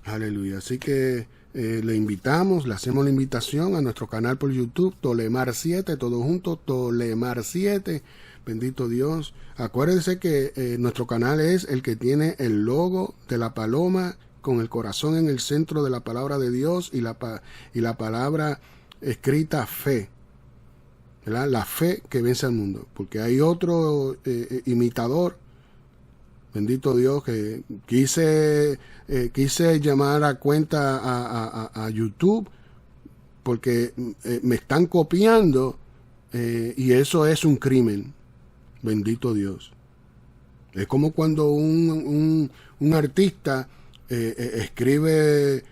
Aleluya. Así que le invitamos, le hacemos la invitación a nuestro canal por YouTube, Tolemar 7, todo junto, Tolemar 7. Bendito Dios. Acuérdense que nuestro canal es el que tiene el logo de la paloma con el corazón en el centro de la palabra de Dios y la palabra escrita fe. ¿Verdad? La fe que vence al mundo. Porque hay otro imitador. Bendito Dios, que quise llamar a cuenta a YouTube porque me están copiando y eso es un crimen. Bendito Dios. Es como cuando un artista escribe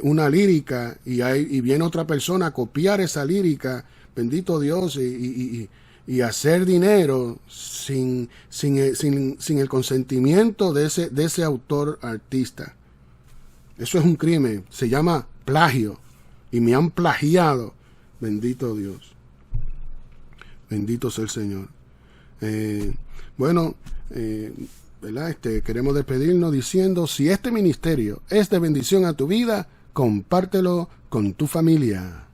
una lírica y viene otra persona a copiar esa lírica, bendito Dios, y hacer dinero sin el consentimiento de ese autor artista. Eso es un crimen, se llama plagio, y me han plagiado. Bendito Dios. Bendito sea el Señor. ¿Verdad? Queremos despedirnos diciendo, si este ministerio es de bendición a tu vida, compártelo con tu familia.